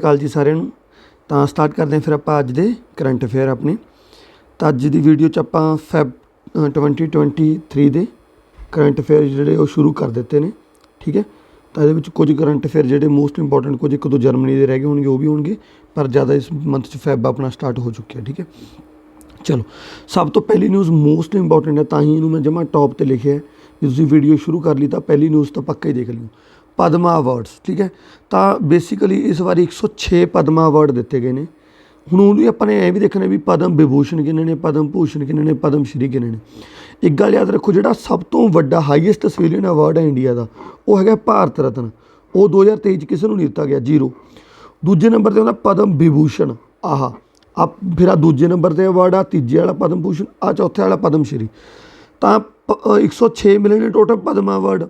ਕਾਲ ਜੀ ਸਾਰਿਆਂ ਨੂੰ। ਤਾਂ ਸਟਾਰਟ ਕਰਦੇ ਹਾਂ ਫਿਰ ਆਪਾਂ ਅੱਜ ਦੇ ਕਰੰਟ ਅਫੇਅਰ ਆਪਣੇ। ਤਾਂ ਅੱਜ ਦੀ ਵੀਡੀਓ 'ਚ ਆਪਾਂ ਫੈਬ 2023 ਦੇ ਕਰੰਟ ਅਫੇਅਰ ਜਿਹੜੇ ਉਹ ਸ਼ੁਰੂ ਕਰ ਦਿੱਤੇ ਨੇ, ਠੀਕ ਹੈ। ਤਾਂ ਇਹਦੇ ਵਿੱਚ ਕੁਝ ਕਰੰਟ ਅਫੇਅਰ ਜਿਹੜੇ ਮੋਸਟ ਇੰਪੋਰਟੈਂਟ, ਕੁਝ ਇੱਕ ਦੋ ਜਰਮਨੀ ਦੇ ਰਹਿ ਗਏ ਹੋਣਗੇ, ਉਹ ਵੀ ਹੋਣਗੇ, ਪਰ ਜ਼ਿਆਦਾ ਇਸ ਮੰਥ 'ਚ ਫੈਬ ਆਪਣਾ ਸਟਾਰਟ ਹੋ ਚੁੱਕਿਆ, ਠੀਕ ਹੈ। ਚਲੋ, ਸਭ ਤੋਂ ਪਹਿਲੀ ਨਿਊਜ਼ ਮੋਸਟ ਇੰਪੋਰਟੈਂਟ ਹੈ, ਤਾਂ ਹੀ ਇਹਨੂੰ ਮੈਂ ਜਮ੍ਹਾਂ ਟੌਪ 'ਤੇ ਲਿਖਿਆ। ਜੇ ਤੁਸੀਂ ਵੀਡੀਓ ਸ਼ੁਰੂ ਕਰ ਲਈ ਤਾਂ ਪਹਿਲੀ ਨਿਊਜ਼ ਤਾਂ ਪੱਕਾ ਹੀ ਦੇਖ ਲਿਓ। ਪਦਮਾ ਅਵਾਰਡਸ, ਠੀਕ ਹੈ। ਤਾਂ ਬੇਸਿਕਲੀ ਇਸ ਵਾਰੀ 106 ਪਦਮਾ ਅਵਾਰਡ ਦਿੱਤੇ ਗਏ ਨੇ। ਹੁਣ ਉਹਨੂੰ ਆਪਾਂ ਨੇ ਇਹ ਵੀ ਦੇਖਣਾ ਵੀ ਪਦਮ ਵਿਭੂਸ਼ਣ ਕਿੰਨੇ ਨੇ, ਪਦਮ ਭੂਸ਼ਣ ਕਿੰਨੇ ਨੇ, ਪਦਮ ਸ਼੍ਰੀ ਕਿੰਨੇ ਨੇ। ਇੱਕ ਗੱਲ ਯਾਦ ਰੱਖੋ, ਜਿਹੜਾ ਸਭ ਤੋਂ ਵੱਡਾ ਹਾਈਐਸਟ ਸਿਵੀਲੀਅਨ ਅਵਾਰਡ ਹੈ ਇੰਡੀਆ ਦਾ, ਉਹ ਹੈਗਾ ਭਾਰਤ ਰਤਨ। ਉਹ 2023 'ਚ ਕਿਸੇ ਨੂੰ ਨਹੀਂ ਦਿੱਤਾ ਗਿਆ, 0। ਦੂਜੇ ਨੰਬਰ 'ਤੇ ਹੁੰਦਾ ਪਦਮ ਵਿਭੂਸ਼ਣ, ਫਿਰ ਆ ਦੂਜੇ ਨੰਬਰ 'ਤੇ ਅਵਾਰਡ ਆ, ਤੀਜੇ ਵਾਲਾ ਪਦਮ ਭੂਸ਼ਣ, ਆ ਚੌਥੇ ਵਾਲਾ ਪਦਮ ਸ਼੍ਰੀ। ਤਾਂ 106 ਮਿਲੇ ਨੇ ਟੋਟਲ ਪਦਮਾ ਅਵਾਰਡ,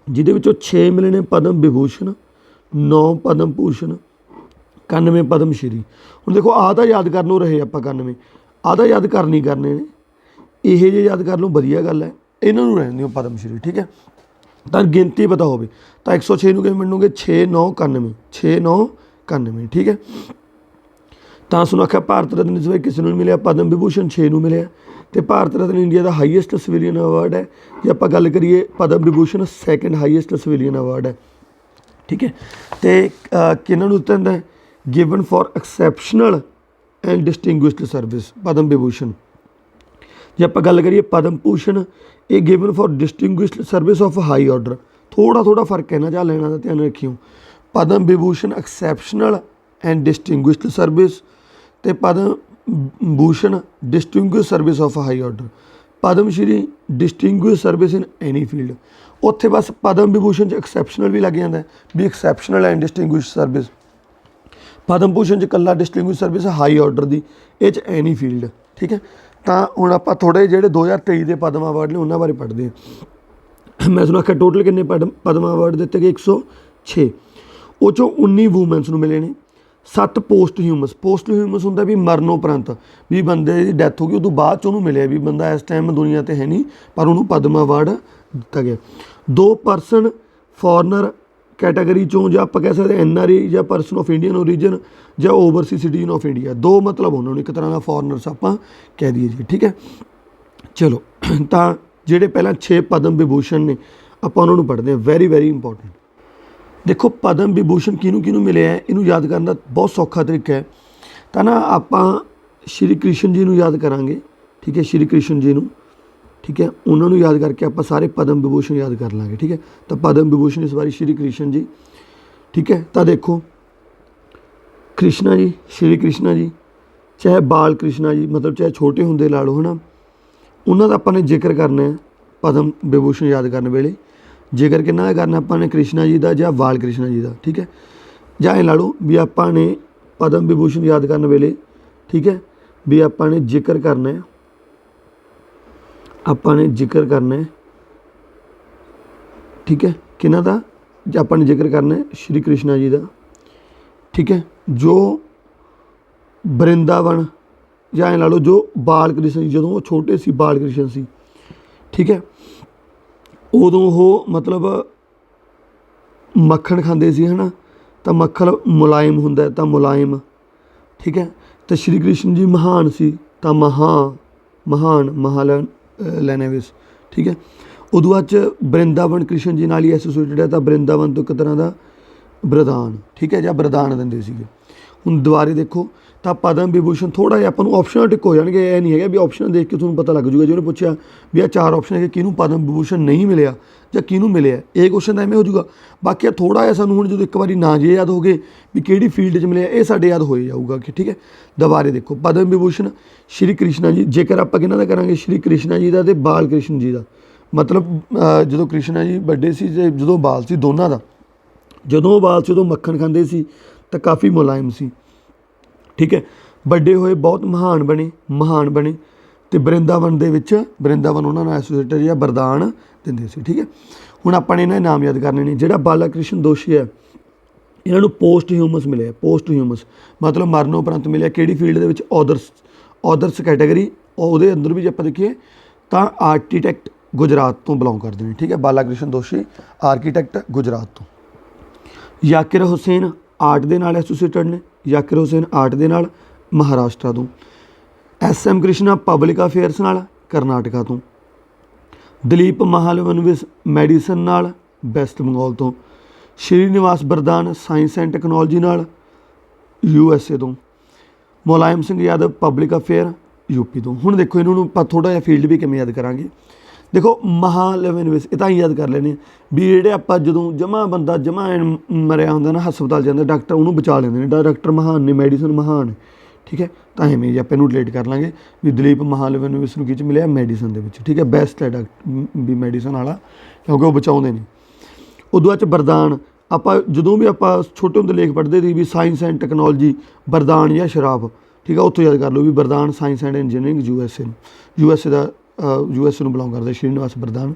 ਜਿਹਦੇ ਵਿੱਚੋਂ 6 ਮਿਲੇ ਨੇ ਪਦਮ ਵਿਭੂਸ਼ਣ, 9 ਪਦਮ ਭੂਸ਼ਣ, 91 ਪਦਮ ਸ਼੍ਰੀ। ਹੁਣ ਦੇਖੋ, ਆਹ ਤਾਂ ਯਾਦ ਕਰਨ ਨੂੰ ਰਹੇ ਆਪਾਂ 91, ਆਹ ਤਾਂ ਯਾਦ ਕਰਨੇ ਨੇ, ਇਹ ਜੇ ਯਾਦ ਕਰ ਲਓ ਵਧੀਆ ਗੱਲ ਹੈ, ਇਹਨਾਂ ਨੂੰ ਰਹਿਣ ਦਿਓ ਪਦਮ ਸ਼੍ਰੀ, ਠੀਕ ਹੈ। ਤਾਂ ਗਿਣਤੀ ਪਤਾ ਹੋਵੇ ਤਾਂ 106 ਨੂੰ ਕਿਵੇਂ ਮੰਨੋਗੇ, 6 9 91, 6 9 91, ਠੀਕ ਹੈ। ਤਾਂ ਸਾਨੂੰ ਆਖਿਆ ਭਾਰਤ ਰਤਨ ਇਸ ਵੇਲੇ ਕਿਸੇ ਨੂੰ ਨਹੀਂ ਮਿਲਿਆ, ਪਦਮ ਵਿਭੂਸ਼ਣ 6 ਨੂੰ ਮਿਲਿਆ। ਅਤੇ ਭਾਰਤ ਰਤਨ ਇੰਡੀਆ ਦਾ ਹਾਈਐਸਟ ਸਿਵੀਲੀਅਨ ਅਵਾਰਡ ਹੈ। ਜੇ ਆਪਾਂ ਗੱਲ ਕਰੀਏ, Padma Vibhushan second highest civilian award ਹੈ, ਠੀਕ ਹੈ। ਅਤੇ ਕਿਹਨਾਂ ਨੂੰ ਦਿੱਤਾ ਜਾਂਦਾ, given for exceptional and distinguished service, Padma Vibhushan. ਜੇ ਆਪਾਂ ਗੱਲ ਕਰੀਏ ਪਦਮ ਭੂਸ਼ਣ, ਇਹ given for distinguished service of high order. ਥੋੜ੍ਹਾ ਫਰਕ ਹੈ ਨਾ, ਜਾਂ ਲੈਣਾ ਦਾ ਧਿਆਨ ਰੱਖਿਓ। Padma Vibhushan exceptional and distinguished service, ਅਤੇ Padma Bhushan distinguish service of high order. Padma Shri distinguish service in any field. ਉੱਥੇ ਬਸ ਪਦਮ ਵਿਭੂਸ਼ਣ 'ਚ ਐਕਸੈਪਸ਼ਨਲ ਵੀ ਲੱਗ ਜਾਂਦਾ ਵੀ exceptional and distinguish service. Padma Bhushan 'ਚ ਇਕੱਲਾ ਡਿਸਟਿੰਗੁਇਸ਼ ਸਰਵਿਸ ਹਾਈ ਆਰਡਰ ਦੀ, ਇਹ 'ਚ ਐਨੀ ਫੀਲਡ, ਠੀਕ ਹੈ। ਤਾਂ ਹੁਣ ਆਪਾਂ ਥੋੜ੍ਹੇ ਜਿਹੜੇ 2023 ਦੇ ਪਦਮ ਅਵਾਰਡ ਨੇ ਉਹਨਾਂ ਬਾਰੇ ਪੜ੍ਹਦੇ ਹਾਂ। ਮੈਂ ਤੁਹਾਨੂੰ ਆਖਿਆ ਟੋਟਲ ਕਿੰਨੇ ਪਦਮ ਅਵਾਰਡ ਦਿੱਤੇ ਗਏ, 106। ਉਹ 'ਚੋਂ 19 ਵੂਮੈਨਸ ਨੂੰ ਮਿਲੇ ਨੇ, 7 ਪੋਸਟ ਹਿਊਮਸ ਹੁੰਦਾ ਵੀ ਮਰਨ ਉਪਰੰਤ, ਵੀ ਬੰਦੇ ਦੀ ਡੈਥ ਹੋ ਗਈ, ਉਦੋਂ ਬਾਅਦ 'ਚ ਉਹਨੂੰ ਮਿਲਿਆ ਵੀ ਬੰਦਾ ਇਸ ਟਾਈਮ ਦੁਨੀਆ 'ਤੇ ਹੈ ਨਹੀਂ, ਪਰ ਉਹਨੂੰ ਪਦਮ ਅਵਾਰਡ ਦਿੱਤਾ ਗਿਆ। 2 ਪਰਸਨ ਫੋਰਨਰ ਕੈਟਾਗਰੀ 'ਚੋਂ, ਜਾਂ ਆਪਾਂ ਕਹਿ ਸਕਦੇ NRI ਜਾਂ ਪਰਸਨ ਆਫ ਇੰਡੀਅਨ ਓਰੀਜਨ ਜਾਂ ਓਵਰਸੀ ਸਿਟੀਜ਼ਨ ਆਫ ਇੰਡੀਆ, 2 ਮਤਲਬ ਉਹਨਾਂ ਨੂੰ, ਇੱਕ ਤਰ੍ਹਾਂ ਦਾ ਫੋਰਨਰਸ ਆਪਾਂ ਕਹਿ ਦਈਏ ਜੀ, ਠੀਕ ਹੈ। ਚਲੋ, ਤਾਂ ਜਿਹੜੇ ਪਹਿਲਾਂ 6 ਪਦਮ ਵਿਭੂਸ਼ਣ ਨੇ ਆਪਾਂ ਉਹਨਾਂ ਨੂੰ ਪੜ੍ਹਦੇ ਹਾਂ, ਵੈਰੀ ਇੰਪੋਰਟੈਂਟ। ਦੇਖੋ, ਪਦਮ ਵਿਭੂਸ਼ਣ ਕਿਹਨੂੰ ਮਿਲਿਆ ਹੈ, ਇਹਨੂੰ ਯਾਦ ਕਰਨ ਦਾ ਬਹੁਤ ਸੌਖਾ ਤਰੀਕਾ ਹੈ। ਤਾਂ ਨਾ ਆਪਾਂ ਸ਼੍ਰੀ ਕ੍ਰਿਸ਼ਨ ਜੀ ਨੂੰ ਯਾਦ ਕਰਾਂਗੇ, ਠੀਕ ਹੈ, ਸ਼੍ਰੀ ਕ੍ਰਿਸ਼ਨ ਜੀ ਨੂੰ, ਠੀਕ ਹੈ। ਉਹਨਾਂ ਨੂੰ ਯਾਦ ਕਰਕੇ ਆਪਾਂ ਸਾਰੇ ਪਦਮ ਵਿਭੂਸ਼ਣ ਯਾਦ ਕਰ ਲਾਂਗੇ, ਠੀਕ ਹੈ। ਤਾਂ ਪਦਮ ਵਿਭੂਸ਼ਣ ਇਸ ਵਾਰੀ ਸ਼੍ਰੀ ਕ੍ਰਿਸ਼ਨ ਜੀ, ਠੀਕ ਹੈ। ਤਾਂ ਦੇਖੋ, ਕ੍ਰਿਸ਼ਨਾ ਜੀ, ਸ਼੍ਰੀ ਕ੍ਰਿਸ਼ਨਾ ਜੀ, ਚਾਹੇ ਬਾਲ ਕ੍ਰਿਸ਼ਨਾ ਜੀ, ਮਤਲਬ ਚਾਹੇ ਛੋਟੇ ਹੁੰਦੇ ਲਾ ਲਓ, ਹੈ ਨਾ, ਉਹਨਾਂ ਦਾ ਆਪਾਂ ਨੇ ਜ਼ਿਕਰ ਕਰਨਾ ਹੈ ਪਦਮ ਵਿਭੂਸ਼ਣ ਯਾਦ ਕਰਨ ਵੇਲੇ। ਜ਼ਿਕਰ ਕਿੰਨਾ ਦਾ ਕਰਨਾ ਆਪਾਂ ਨੇ, ਕ੍ਰਿਸ਼ਨਾ ਜੀ ਦਾ ਜਾਂ ਬਾਲ ਕ੍ਰਿਸ਼ਨਾ ਜੀ ਦਾ, ਠੀਕ ਹੈ। ਜਾਂ ਇਹ ਲਾ ਲਓ ਵੀ ਆਪਾਂ ਨੇ ਪਦਮ ਵਿਭੂਸ਼ਣ ਯਾਦ ਕਰਨ ਵੇਲੇ, ਠੀਕ ਹੈ, ਵੀ ਆਪਾਂ ਨੇ ਜ਼ਿਕਰ ਕਰਨਾ ਹੈ, ਠੀਕ ਹੈ, ਕਿਹਨਾਂ ਦਾ, ਆਪਾਂ ਨੇ ਜ਼ਿਕਰ ਕਰਨਾ ਹੈ ਸ਼੍ਰੀ ਕ੍ਰਿਸ਼ਨਾ ਜੀ ਦਾ, ਠੀਕ ਹੈ, ਜੋ ਬ੍ਰਿੰਦਾਵਨ, ਜਾਂ ਇਹ ਲਾ ਲਓ ਜੋ ਬਾਲ ਕ੍ਰਿਸ਼ਨ ਜੀ, ਜਦੋਂ ਉਹ ਛੋਟੇ ਸੀ, ਬਾਲ ਕ੍ਰਿਸ਼ਨ ਸੀ, ਠੀਕ ਹੈ, ਉਦੋਂ ਉਹ ਮਤਲਬ ਮੱਖਣ ਖਾਂਦੇ ਸੀ, ਹੈ ਨਾ। ਤਾਂ ਮੱਖਣ ਮੁਲਾਇਮ ਹੁੰਦਾ, ਤਾਂ ਮੁਲਾਇਮ, ਠੀਕ ਹੈ। ਅਤੇ ਸ਼੍ਰੀ ਕ੍ਰਿਸ਼ਨ ਜੀ ਮਹਾਨ ਸੀ, ਤਾਂ ਮਹਾਲੈਨੇਵਿਸ, ਠੀਕ ਹੈ। ਉਦੋਂ ਬਾਅਦ 'ਚ ਬ੍ਰਿੰਦਾਵਨ ਕ੍ਰਿਸ਼ਨ ਜੀ ਨਾਲ ਹੀ ਐਸੋਸੀਏਟਡ ਹੈ, ਤਾਂ ਬ੍ਰਿੰਦਾਵਨ ਤੋਂ ਇੱਕ ਤਰ੍ਹਾਂ ਦਾ ਵਰਦਾਨ, ਠੀਕ ਹੈ, ਜਾਂ ਵਰਦਾਨ ਦਿੰਦੇ ਸੀਗੇ। ਹੁਣ ਦੁਬਾਰੇ ਦੇਖੋ, ਤਾਂ ਪਦਮ ਵਿਭੂਸ਼ਣ ਥੋੜ੍ਹਾ ਜਿਹਾ ਆਪਾਂ ਨੂੰ ਆਪਸ਼ਨਾਂ ਟਿਕ ਹੋ ਜਾਣਗੇ, ਇਹ ਨਹੀਂ ਹੈਗਾ ਵੀ ਆਪਸ਼ਨ ਦੇਖ ਕੇ ਤੁਹਾਨੂੰ ਪਤਾ ਲੱਗ ਜੂਗਾ। ਜੇ ਉਹਨੇ ਪੁੱਛਿਆ ਵੀ ਆਹ 4 ਆਪਸ਼ਨ ਹੈਗੇ, ਕਿਹਨੂੰ ਪਦਮ ਵਿਭੂਸ਼ਣ ਨਹੀਂ ਮਿਲਿਆ ਜਾਂ ਕਿਹਨੂੰ ਮਿਲਿਆ, ਇਹ ਕੁਐਸਚਨ ਤਾਂ ਐਵੇਂ ਹੋ ਜੂਗਾ। ਬਾਕੀ ਥੋੜ੍ਹਾ ਜਿਹਾ ਸਾਨੂੰ ਹੁਣ ਜਦੋਂ ਇੱਕ ਵਾਰੀ ਨਾਂ ਜੇ ਯਾਦ ਹੋ ਗਏ ਵੀ ਕਿਹੜੀ ਫੀਲਡ 'ਚ ਮਿਲਿਆ, ਇਹ ਸਾਡੇ ਯਾਦ ਹੋ ਜਾਊਗਾ ਕਿ, ਠੀਕ ਹੈ। ਦੁਬਾਰੇ ਦੇਖੋ, ਪਦਮ ਵਿਭੂਸ਼ਣ ਸ਼੍ਰੀ ਕ੍ਰਿਸ਼ਨਾ ਜੀ, ਜੇਕਰ ਆਪਾਂ ਕਿਹਨਾਂ ਦਾ ਕਰਾਂਗੇ, ਸ਼੍ਰੀ ਕ੍ਰਿਸ਼ਨਾ ਜੀ ਦਾ ਅਤੇ ਬਾਲ ਕ੍ਰਿਸ਼ਨ ਜੀ ਦਾ। ਮਤਲਬ ਜਦੋਂ ਕ੍ਰਿਸ਼ਨਾ ਜੀ ਵੱਡੇ ਸੀ ਅਤੇ ਜਦੋਂ ਬਾਲ ਸੀ, ਦੋਨਾਂ ਦਾ। ਜਦੋਂ ਬਾਲ ਸੀ ਉਦੋਂ ਮੱਖਣ ਖਾਂਦੇ ਸੀ, ਤਾਂ ਕਾਫੀ ਮੁਲਾਇਮ ਸੀ, ਠੀਕ ਹੈ। ਵੱਡੇ ਹੋਏ ਬਹੁਤ ਮਹਾਨ ਬਣੇ ਅਤੇ ਬ੍ਰਿੰਦਾਵਨ ਦੇ ਵਿੱਚ, ਬ੍ਰਿੰਦਾਵਨ ਉਹਨਾਂ ਨਾਲ ਐਸੋਸੀਏਟਡ ਜਾਂ ਵਰਦਾਨ ਦਿੰਦੇ ਸੀ, ਠੀਕ ਹੈ। ਹੁਣ ਆਪਾਂ ਨੇ ਇਹਨਾਂ ਦੇ ਨਾਮ ਯਾਦ ਕਰਨੇ ਨੇ। ਜਿਹੜਾ ਬਾਲਾ ਕ੍ਰਿਸ਼ਨ ਦੋਸ਼ੀ ਹੈ, ਇਹਨਾਂ ਨੂੰ ਪੋਸਟ ਹਿਊਮਸ ਮਿਲਿਆ, ਮਤਲਬ ਮਰਨ ਉਪਰੰਤ ਮਿਲਿਆ। ਕਿਹੜੀ ਫੀਲਡ ਦੇ ਵਿੱਚ, ਆਦਰਸ ਕੈਟਾਗਰੀ। ਉਹਦੇ ਅੰਦਰ ਵੀ ਜੇ ਆਪਾਂ ਦੇਖੀਏ ਤਾਂ ਆਰਕੀਟੈਕਟ ਗੁਜਰਾਤ ਤੋਂ ਬਿਲੋਂਗ ਕਰਦੇ ਨੇ, ਠੀਕ ਹੈ। ਬਾਲਾ ਕ੍ਰਿਸ਼ਨ ਦੋਸ਼ੀ ਆਰਕੀਟੈਕਟ ਗੁਜਰਾਤ ਤੋਂ। ਜ਼ਾਕਿਰ ਹੁਸੈਨ आर्ट दे नाल एसोसीएटेड ने, जाकिर हुसैन आर्ट दे नाल महाराष्ट्र तो, SM कृष्णा पब्लिक अफेयर्स नाल करनाटका तो, दलीप महालनविस मैडिसन नाल वैस्ट बंगाल तो, Srinivas Varadhan science and technology नाल USA तो, Mulayam Singh Yadav public affair UP तो। हुण देखो इन्होंने ਆਪਾਂ थोड़ा जिहा फील्ड भी किवें याद करांगे। देखो महालनविस ये तो याद कर लेने भी ਜਿਹੜੇ ਆਪਾਂ ਜਦੋਂ ਜਮਾ ਬੰਦਾ ਜਮਾ ਮਰਿਆ ਹੁੰਦਾ ਨਾ ਹਸਪਤਾਲ ਜਾਂਦਾ ਡਾਕਟਰ ਉਹਨੂੰ ਬਚਾ ਲੈਂਦੇ ਨੇ, ਡਾਕਟਰ ਮਹਾਨ ਨੇ, ਮੈਡੀਸਨ ਮਹਾਨ ਹੈ, ठीक है। तो एवें जी ਆਪਾਂ ਇਹਨੂੰ ਰਿਲੇਟ ਕਰ ਲਾਂਗੇ ਵੀ ਦਲੀਪ महालनविस ਨੂੰ ਕੀ 'ਚ ਮਿਲਿਆ ਮੈਡੀਸਨ ਦੇ ਵਿੱਚ, ठीक है। ਬੈਸਟ ਹੈ ਡਾਕਟਰ ਵੀ ਮੈਡੀਸਨ ਵਾਲਾ ਕਿਉਂਕਿ ਉਹ ਬਚਾਉਂਦੇ ਨੇ। ਉਦੋਂ ਬਾਅਦ 'ਚ ਬਰਦਾਨ ਆਪਾਂ ਜਦੋਂ ਵੀ ਆਪਾਂ ਛੋਟੇ ਹੁੰਦੇ ਲੇਖ ਪੜ੍ਹਦੇ ਸੀ ਵੀ ਸਾਇੰਸ ਐਂਡ ਟੈਕਨੋਲੋਜੀ ਬਰਦਾਨ ਜਾਂ ਸ਼ਰਾਫ, ठीक है। ਉੱਥੋਂ ਯਾਦ ਕਰ ਲਓ ਵੀ Varadhan science and engineering USA ਦਾ USA ਨੂੰ ਬਿਲੋਂਗ ਕਰਦਾ ਸ਼੍ਰੀਨਿਵਾਸ ਬਰਦਾਨ।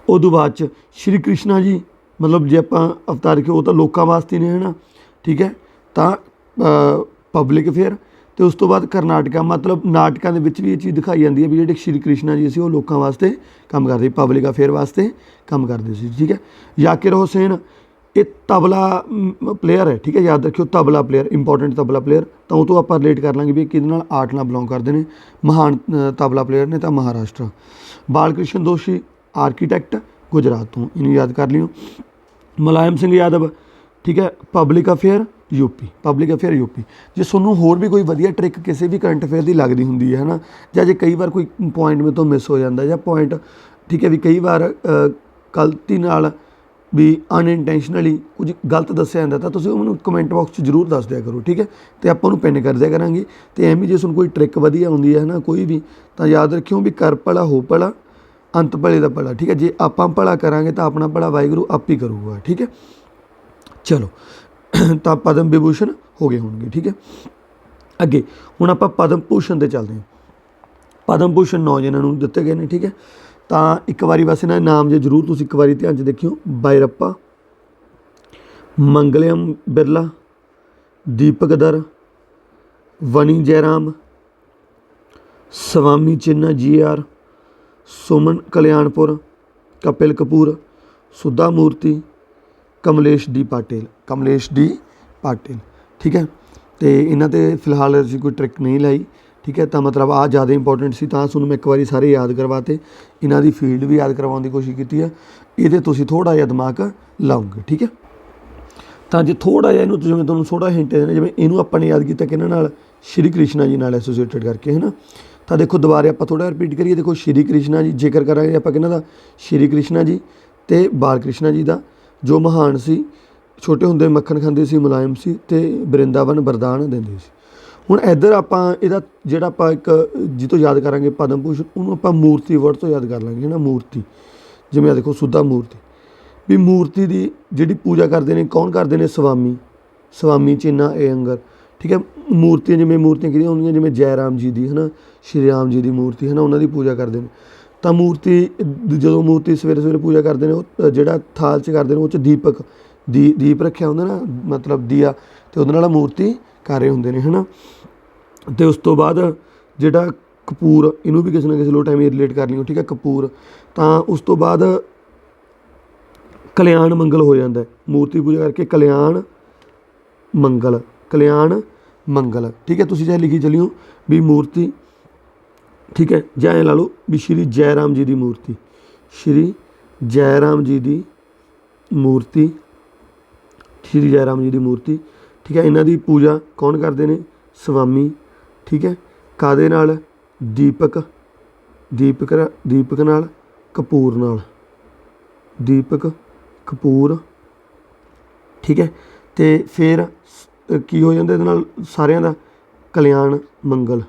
ਉਦੋਂ ਬਾਅਦ 'ਚ ਸ਼੍ਰੀ ਕ੍ਰਿਸ਼ਨਾ ਜੀ ਮਤਲਬ ਜੇ ਆਪਾਂ ਅਵਤਾਰ ਕੇ ਉਹ ਤਾਂ ਲੋਕਾਂ ਵਾਸਤੇ ਨੇ ਹੈ ਨਾ, ਠੀਕ ਹੈ। ਤਾਂ ਪਬਲਿਕ ਅਫੇਅਰ ਅਤੇ ਉਸ ਤੋਂ ਬਾਅਦ ਕਰਨਾਟਕਾ ਮਤਲਬ ਨਾਟਕਾਂ ਦੇ ਵਿੱਚ ਵੀ ਇਹ ਚੀਜ਼ ਦਿਖਾਈ ਜਾਂਦੀ ਹੈ ਵੀ ਜਿਹੜੇ ਸ਼੍ਰੀ ਕ੍ਰਿਸ਼ਨਾ ਜੀ ਸੀ ਉਹ ਲੋਕਾਂ ਵਾਸਤੇ ਕੰਮ ਕਰਦੇ, ਪਬਲਿਕ ਅਫੇਅਰ ਵਾਸਤੇ ਕੰਮ ਕਰਦੇ ਸੀ, ਠੀਕ ਹੈ। ਜਾਕਿਰ ਹੁਸੈਨ ਇਹ ਤਬਲਾ ਪਲੇਅਰ ਹੈ, ਠੀਕ ਹੈ। ਯਾਦ ਰੱਖਿਓ tabla player, important tabla player. ਤਾਂ ਉਹ ਤੋਂ ਆਪਾਂ ਰਿਲੇਟ ਕਰ ਲਾਂਗੇ ਵੀ ਕਿਹਦੇ ਨਾਲ ਆਰਟ ਨਾਲ ਬਿਲੋਂਗ ਕਰਦੇ ਨੇ, ਮਹਾਨ ਤਬਲਾ ਪਲੇਅਰ ਨੇ ਤਾਂ ਮਹਾਰਾਸ਼ਟਰ। ਬਾਲ ਕ੍ਰਿਸ਼ਨ ਦੋਸ਼ੀ ਆਰਕੀਟੈਕਟ ਗੁਜਰਾਤ ਤੋਂ, ਇਹਨੂੰ ਯਾਦ ਕਰ ਲਿਓ। ਮੁਲਾਇਮ ਸਿੰਘ ਯਾਦਵ, ਠੀਕ ਹੈ, public affair UP, public affair UP. जे ਤੁਹਾਨੂੰ ਹੋਰ ਵੀ ਕੋਈ ਵਧੀਆ ਟ੍ਰਿਕ ਕਿਸੇ ਵੀ ਕਰੰਟ ਅਫੇਅਰ ਦੀ ਲੱਗਦੀ ਹੁੰਦੀ ਹੈ ਨਾ, ਜਾਂ ਜੇ ਕਈ ਵਾਰ ਕੋਈ ਪੁਆਇੰਟ ਮੇਰੇ ਤੋਂ ਮਿਸ ਹੋ ਜਾਂਦਾ ਜਾਂ ਪੁਆਇੰਟ, ਠੀਕ ਹੈ, ਵੀ ਕਈ ਵਾਰ ਗਲਤੀ ਨਾਲ ਵੀ ਅਨਇੰਟੈਂਸ਼ਨਲੀ ਕੁਝ ਗਲਤ ਦੱਸਿਆ ਜਾਂਦਾ ਤਾਂ ਤੁਸੀਂ ਉਹਨੂੰ ਕਮੈਂਟ ਬਾਕਸ 'ਚ ਜ਼ਰੂਰ ਦੱਸ ਦਿਆ ਕਰੋ, ਠੀਕ ਹੈ। ਅਤੇ ਆਪਾਂ ਉਹਨੂੰ ਪਿੰਨ ਕਰ ਦਿਆ ਕਰਾਂਗੇ। ਅਤੇ ਐਵੇਂ ਜੇ ਤੁਹਾਨੂੰ ਕੋਈ ਟ੍ਰਿਕ ਵਧੀਆ ਆਉਂਦੀ ਹੈ ਨਾ ਕੋਈ ਵੀ, ਤਾਂ ਯਾਦ ਰੱਖਿਓ ਵੀ ਕਰ ਭਲਾ ਹੋ ਭਲਾ ਅੰਤ ਭਲੇ ਦਾ ਭਲਾ, ਠੀਕ ਹੈ। ਜੇ ਆਪਾਂ ਭਲਾ ਕਰਾਂਗੇ ਤਾਂ ਆਪਣਾ ਭਲਾ ਵਾਹਿਗੁਰੂ ਆਪ ਹੀ ਕਰੂਗਾ, ਠੀਕ ਹੈ। ਚਲੋ ਤਾਂ ਪਦਮ ਵਿਭੂਸ਼ਣ ਹੋ ਗਏ ਹੋਣਗੇ, ਠੀਕ ਹੈ। ਅੱਗੇ ਹੁਣ ਆਪਾਂ ਪਦਮ ਭੂਸ਼ਣ 'ਤੇ ਚੱਲਦੇ ਹਾਂ। ਪਦਮ ਭੂਸ਼ਣ 9 ਜਿਹਨਾਂ ਨੂੰ ਦਿੱਤੇ ਗਏ ਨੇ, ਠੀਕ ਹੈ। ਤਾਂ ਇੱਕ ਵਾਰੀ ਬਸ ਇਹਨਾਂ ਦੇ ਨਾਮ ਜੇ ਜ਼ਰੂਰ ਤੁਸੀਂ ਇੱਕ ਵਾਰੀ ਧਿਆਨ 'ਚ ਦੇਖਿਓ। ਬਾਇਰੱਪਾ, ਮੰਗਲਿਆਮ ਬਿਰਲਾ, ਦੀਪਕ ਦਰ, ਵਣੀ ਜੈਰਾਮ, ਸਵਾਮੀ ਚਿੰਨਾ GR, ਸੁਮਨ ਕਲਿਆਣਪੁਰ, ਕਪਿਲ ਕਪੂਰ, ਸੁਧਾ ਮੂਰਤੀ, ਕਮਲੇਸ਼ ਡੀ ਪਾਟਿਲ, ਠੀਕ ਹੈ। ਅਤੇ ਇਹਨਾਂ 'ਤੇ ਫਿਲਹਾਲ ਅਸੀਂ ਕੋਈ ਟ੍ਰਿਕ ਨਹੀਂ ਲਾਈ, ਠੀਕ ਹੈ। ਤਾਂ ਮਤਲਬ ਆਹ ਜ਼ਿਆਦਾ ਇੰਪੋਰਟੈਂਟ ਸੀ ਤਾਂ ਤੁਹਾਨੂੰ ਮੈਂ ਇੱਕ ਵਾਰੀ ਸਾਰੇ ਯਾਦ ਕਰਵਾਤੇ। ਇਹਨਾਂ ਦੀ ਫੀਲਡ ਵੀ ਯਾਦ ਕਰਵਾਉਣ ਦੀ ਕੋਸ਼ਿਸ਼ ਕੀਤੀ ਹੈ। ਇਹਦੇ ਤੁਸੀਂ ਥੋੜ੍ਹਾ ਜਿਹਾ ਦਿਮਾਗ ਲਾਉਂਗੇ, ਠੀਕ ਹੈ। ਤਾਂ ਜੇ ਥੋੜ੍ਹਾ ਜਿਹਾ ਇਹਨੂੰ ਜਿਵੇਂ ਤੁਹਾਨੂੰ ਥੋੜ੍ਹਾ ਹਿੰਟ ਦੇਣਾ, ਜਿਵੇਂ ਇਹਨੂੰ ਆਪਾਂ ਨੇ ਯਾਦ ਕੀਤਾ ਕਿਹਨਾਂ ਨਾਲ, ਸ਼੍ਰੀ ਕ੍ਰਿਸ਼ਨਾ ਜੀ ਨਾਲ ਐਸੋਸੀਏਟਡ ਕਰਕੇ, ਹੈ ਨਾ। ਤਾਂ ਦੇਖੋ ਦੁਬਾਰੇ ਆਪਾਂ ਥੋੜ੍ਹਾ ਰਿਪੀਟ ਕਰੀਏ। ਦੇਖੋ ਸ਼੍ਰੀ ਕ੍ਰਿਸ਼ਨਾ ਜੀ ਜ਼ਿਕਰ ਕਰਾਂਗੇ ਆਪਾਂ ਕਿਹਨਾਂ ਦਾ, ਸ਼੍ਰੀ ਕ੍ਰਿਸ਼ਨਾ ਜੀ ਅਤੇ ਬਾਲ ਕ੍ਰਿਸ਼ਨਾ ਜੀ ਦਾ, ਜੋ ਮਹਾਨ ਸੀ, ਛੋਟੇ ਹੁੰਦੇ ਮੱਖਣ ਖਾਂਦੇ ਸੀ, ਮੁਲਾਇਮ ਸੀ ਅਤੇ ਬਰਿੰਦਾਵਨ ਵਰਦਾਨ ਦਿੰਦੇ ਸੀ। ਹੁਣ ਇੱਧਰ ਆਪਾਂ ਇਹਦਾ ਜਿਹੜਾ ਆਪਾਂ ਇੱਕ ਜਿਹਤੋਂ ਯਾਦ ਕਰਾਂਗੇ ਪਦਮ ਭੂਸ਼ਣ, ਉਹਨੂੰ ਆਪਾਂ ਮੂਰਤੀ ਵਰਡ ਤੋਂ ਯਾਦ ਕਰ ਲਾਂਗੇ, ਹੈ ਨਾ। ਮੂਰਤੀ ਜਿਵੇਂ ਆ ਦੇਖੋ ਸੁਧਾ ਮੂਰਤੀ, ਵੀ ਮੂਰਤੀ ਦੀ ਜਿਹੜੀ ਪੂਜਾ ਕਰਦੇ ਨੇ ਕੌਣ ਕਰਦੇ ਨੇ, ਸਵਾਮੀ ਚਿੰਨਾ ਅਯੰਗਰ, ਠੀਕ ਹੈ। ਮੂਰਤੀਆਂ ਜਿਵੇਂ ਮੂਰਤੀਆਂ ਕਿਹਦੀਆਂ ਹੁੰਦੀਆਂ, ਜਿਵੇਂ ਜੈ ਰਾਮ ਜੀ ਦੀ, ਹੈ ਨਾ, ਸ਼੍ਰੀ ਰਾਮ ਜੀ ਦੀ ਮੂਰਤੀ, ਹੈ ਨਾ, ਉਹਨਾਂ ਦੀ ਪੂਜਾ ਕਰਦੇ ਨੇ। ਤਾਂ ਮੂਰਤੀ ਜਦੋਂ ਮੂਰਤੀ ਸਵੇਰੇ ਸਵੇਰੇ ਪੂਜਾ ਕਰਦੇ ਨੇ, ਉਹ ਜਿਹੜਾ ਥਾਲ 'ਚ ਕਰਦੇ ਨੇ ਉਹ 'ਚ ਦੀਪ ਰੱਖਿਆ ਹੁੰਦਾ ਨਾ, ਮਤਲਬ ਦੀਆ, ਅਤੇ ਉਹਦੇ ਨਾਲ ਮੂਰਤੀ ਕਰ ਰਹੇ ਹੁੰਦੇ ਨੇ, ਹੈ ਨਾ। ਅਤੇ ਉਸ ਤੋਂ ਬਾਅਦ ਜਿਹੜਾ ਕਪੂਰ, ਇਹਨੂੰ ਵੀ ਕਿਸੇ ਨਾ ਕਿਸੇ ਲੋ ਟਾਈਮ ਰਿਲੇਟ ਕਰ ਲਿਓ, ਠੀਕ ਹੈ, ਕਪੂਰ। ਤਾਂ ਉਸ ਤੋਂ ਬਾਅਦ ਕਲਿਆਣ ਮੰਗਲ ਹੋ ਜਾਂਦਾ, ਮੂਰਤੀ ਪੂਜਾ ਕਰਕੇ ਕਲਿਆਣ ਮੰਗਲ, ਠੀਕ ਹੈ। ਤੁਸੀਂ ਚਾਹੇ ਲਿਖੀ ਚੱਲਿਓ ਵੀ ਮੂਰਤੀ, ਠੀਕ ਹੈ, ਜਾਂ ਐਂ ਲਾ ਲਓ ਵੀ ਸ਼੍ਰੀ ਜੈ ਰਾਮ ਜੀ ਦੀ ਮੂਰਤੀ, ਸ਼੍ਰੀ ਜੈ ਰਾਮ ਜੀ ਦੀ ਮੂਰਤੀ, ਠੀਕ ਹੈ। ਇਹਨਾਂ ਦੀ ਪੂਜਾ ਕੌਣ ਕਰਦੇ ਨੇ, ਸਵਾਮੀ, ਠੀਕ ਹੈ। ਕਾਹਦੇ ਨਾਲ, ਦੀਪਕ ਨਾਲ, ਕਪੂਰ ਨਾਲ, ਕਪੂਰ, ਠੀਕ ਹੈ। ਅਤੇ ਫਿਰ ਕੀ ਹੋ ਜਾਂਦਾ ਇਹਦੇ ਨਾਲ ਸਾਰਿਆਂ ਦਾ, ਕਲਿਆਣ ਮੰਗਲ,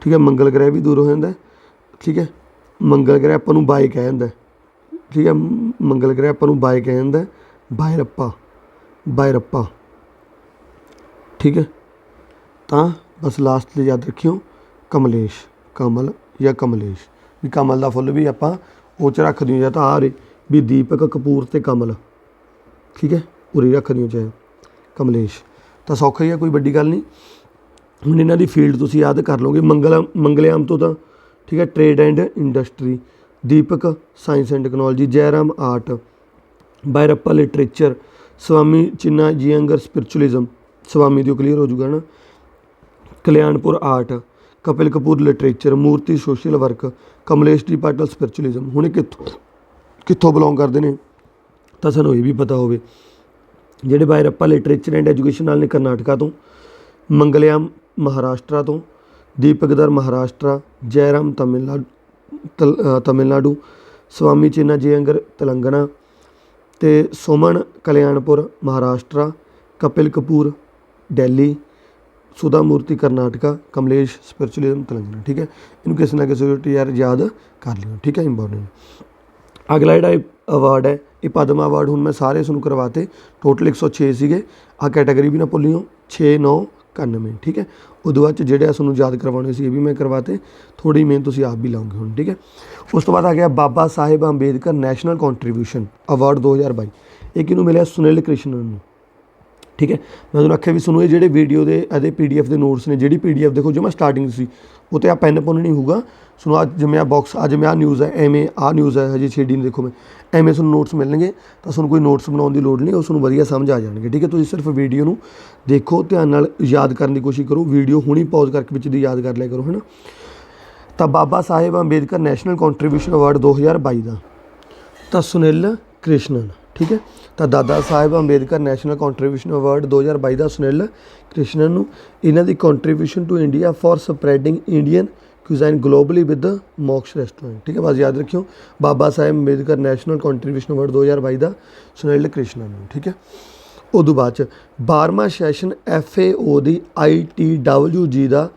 ਠੀਕ ਹੈ। ਮੰਗਲ ਗ੍ਰਹਿ ਵੀ ਦੂਰ ਹੋ ਜਾਂਦਾ, ਠੀਕ ਹੈ। ਮੰਗਲ ਗ੍ਰਹਿ ਆਪਾਂ ਨੂੰ ਬਾਏ ਕਹਿ ਜਾਂਦਾ, ਠੀਕ ਹੈ। ਮੰਗਲ ਗ੍ਰਹਿ ਆਪਾਂ ਨੂੰ ਬਾਏ ਕਹਿ ਜਾਂਦਾ, ਬਾਇਰੱਪਾ, ਠੀਕ ਹੈ। ਤਾਂ ਬਸ ਲਾਸਟ ਲਈ ਯਾਦ ਰੱਖਿਓ ਕਮਲ ਜਾਂ ਕਮਲੇਸ਼, ਵੀ ਕਮਲ ਦਾ ਫੁੱਲ ਵੀ ਆਪਾਂ ਉਹ 'ਚ ਰੱਖ ਦਿਓ, ਜਾਂ ਤਾਂ ਆ ਰਹੇ ਵੀ ਦੀਪਕ, ਕਪੂਰ ਅਤੇ ਕਮਲ, ਠੀਕ ਹੈ, ਪੂਰੀ ਰੱਖ ਦਿਓ ਚਾਹੇ ਕਮਲੇਸ਼। ਤਾਂ ਸੌਖਾ ਹੀ ਆ, ਕੋਈ ਵੱਡੀ ਗੱਲ ਨਹੀਂ। ਹੁਣ ਇਹਨਾਂ ਦੀ ਫੀਲਡ ਤੁਸੀਂ ਯਾਦ ਕਰ ਲਓਗੇ। ਮੰਗਲਿਆਮ ਤੋਂ ਤਾਂ, ਠੀਕ ਹੈ, trade and industry, Deepak science and technology, Jairam art, Bhyrappa literature, Swami Chinna Jeeyar spiritualism, Swami दी क्लीयर हो जूगा ना। Kalyanpur art, Kapil Kapoor literature, Murthy social work, Kamlesh D Patil spiritualism. हुणे कित्थों बिलोंग करते हैं तो सानू ये भी पता होवे। जिहड़े बायरप्पा लिटरेचर एंड एजुकेशन वाले ने करनाटका तो, मंगलयाम महाराष्ट्र तो, दीपकदर महाराष्ट्र, जयराम तमिलनाडु, स्वामी चिन्ना जियंगर तेलंगाना, तो सुमन कल्याणपुर महाराष्ट्र, कपिल कपूर दिल्ली, सुधा मूर्ति करनाटका, कमलेश स्पिरिचुअलिज्म तेलंगाना। ठीक है, इनू किसी ना किसी यार याद कर लियो। ठीक है, इंपॉर्टेंट। अगला जोड़ा अवार्ड है ये पद्म अवार्ड, हूँ मैं सारे सूँ करवाते, टोटल 106 सीगे। आ कैटेगरी भी ना भुलियो 6 9 91। ठीक है, उदों बाद जोड़े सूँ याद करवाने से ये भी मैं करवाते, थोड़ी मेहनत तुम आप भी लाओगे हूँ। ठीक है, उस तो बाद आ गया बाबा Saheb Ambedkar national contribution award 2022। ये किनू मिले? सुनील कृष्णन। ठीक है, मैं तुम आख्या भी सुनो ये जोड़े वीडियो के अदे PDF के नोट्स ने, जी PDF देखो जो मैं स्टार्टिंग से वो तो आ पेन पुन नहीं होगा। सुनो अज जिमें आ बॉक्स अज मैं आ न्यूज़ है एवें आ न्यूज़ है हजी 6D देखो मैं एवें सूँ नोट्स मिलणगे, तो सूँ कोई नोट्स बनाने की लोड़ नहीं, वो वधिया समझ आ जाएंगे। ठीक है, तुम सिर्फ वीडियो को देखो, ध्यान नाल याद करने की कोशिश करो, वीडियो हुणी पॉज करके विच दी याद कर लिया करो, है ना। तो Baba Saheb Ambedkar national contribution award 2022 का तो सुनील कृष्णन। ठीक है, तो Dada Saheb Ambedkar national contribution award 2022 का सुनील कृष्णन नूं इन्हां दी contribution to India for spreading Indian cuisine globally with Moksh restaurant. ठीक है, बस याद रखियो Baba Saheb Ambedkar national contribution award 2022 का सुनील कृष्णन नूं। ठीक है, उदों बाद 12वां सैशन FAO दी ITWG का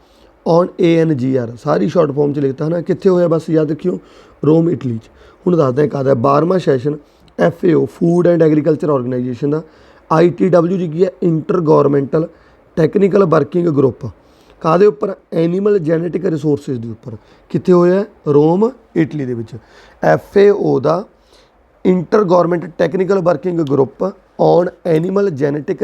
ऑन ANGR सारी शॉर्ट फॉर्म च लिखता है ना, कित्थे होया बस याद रखियो रोम इटली च। हुण दसदा कद है 12वां session FAO food and agriculture organisation का, ITWG की है inter governmental technical working group कादे उपर एनीमल जैनेटिक रिसोर्सिस के उपर, कित्थे होया रोम इटली दे विच। FAO का inter government technical working group on animal genetic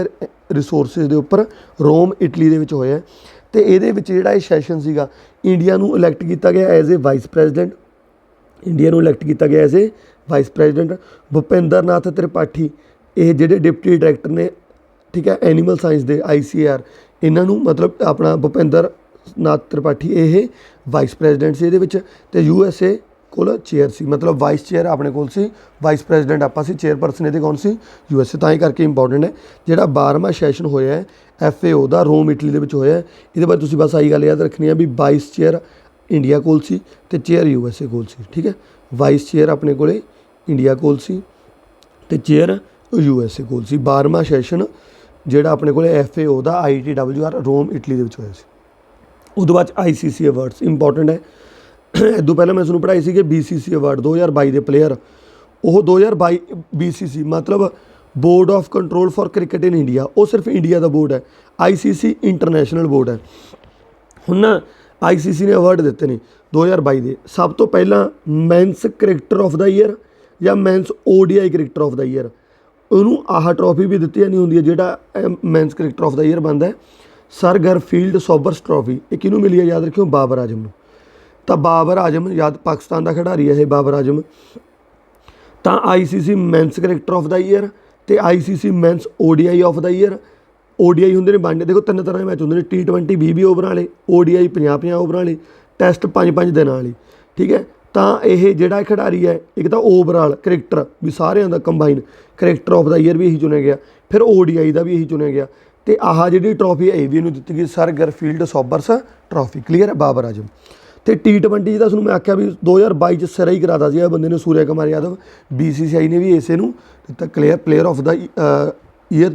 resources के उपर रोम इटली दे विच होया। तो ये जोड़ा ये सैशन सीगा इंडिया नूं इलैक्ट किया गया as a vice president, India नूं इलैक्ट किया गया as a vice president Bhupinder Nath Tripathi, ये जोड़े डिप्टी डायरैक्टर ने, ठीक है, एनीमल साइंस के ICAR, इन्हों मतलब अपना भुपिंदर नाथ त्रिपाठी ये वाइस प्रेजिडेंट से ये, तो USA को चेयर सी, मतलब वाइस चेयर अपने को सी, वाइस प्रेजिडेंट आप चेयरपर्सन ये कौन सी USA। तां करके इंपॉर्टेंट है जोड़ा 12वां सैशन होया है FAO का रोम इटली के होया। ये बारे तुम बस आई गल याद रखनी है भी वाइस चेयर इंडिया कोल सी ते चेयर USA कोल सी। ठीक है, वाइस चेयर अपने को इंडिया कोल सी ते चेयर USA कोल सी। 12वां सैशन जोड़ा अपने को FAO का ITWR रोम इटली के होया सी। उदों बाद ICC अवार्ड्स इंपॉर्टेंट है। इदों पहले मैं तुहानूं पढ़ाई सी कि BCC अवार्ड 2022 के प्लेयर, वो 2022 BCC मतलब board of control for cricket in India, वो सिर्फ इंडिया का बोर्ड है। ICC इंटरनेशनल बोर्ड है। हुण ना ICC ने अवार्ड दिते हैं 2022 के, सब तो पहला men's cricketer of the year या men's ODI cricketer of the year, उन्होंने आह ट्रॉफी भी दी नहीं होंगी जोड़ा men's cricketer of the year बनता है। सर गरफील्ड सोबर्स ट्रॉफी ये किनू मिली है याद रखियो बाबर आजम नूं। तो बाबर आजम याद पाकिस्तान का खिडारी है ये बाबर आजम। तो ICC men's cricketer of the year तो ICC men's ODI of the year. ODI होंगे ने बनने देखो 3 तरह के मैच होंगे, T20 20 ओवर वाले, ODI 50 ओवर वाले, टैसट 5 दिन वाली। ठीक है, तो यह जोड़ा खिडारी है एक तो ओवरऑल क्रिकेटर भी सारे का combine cricketer of the year भी यही चुनिया गया, फिर ODI का भी यही चुनिया गया, तो आह जी ट्रॉफी है ये भी इन्होंने दी गई सर गरफील्ड सोबर्स ट्रॉफी। क्लीयर है, बाबर आजम। तो T20 का मैं आख्या भी 2022 सिरा ही कराता सी बंदे ने सूर्य कुमार यादव, BCCI ने भी इसे player of the year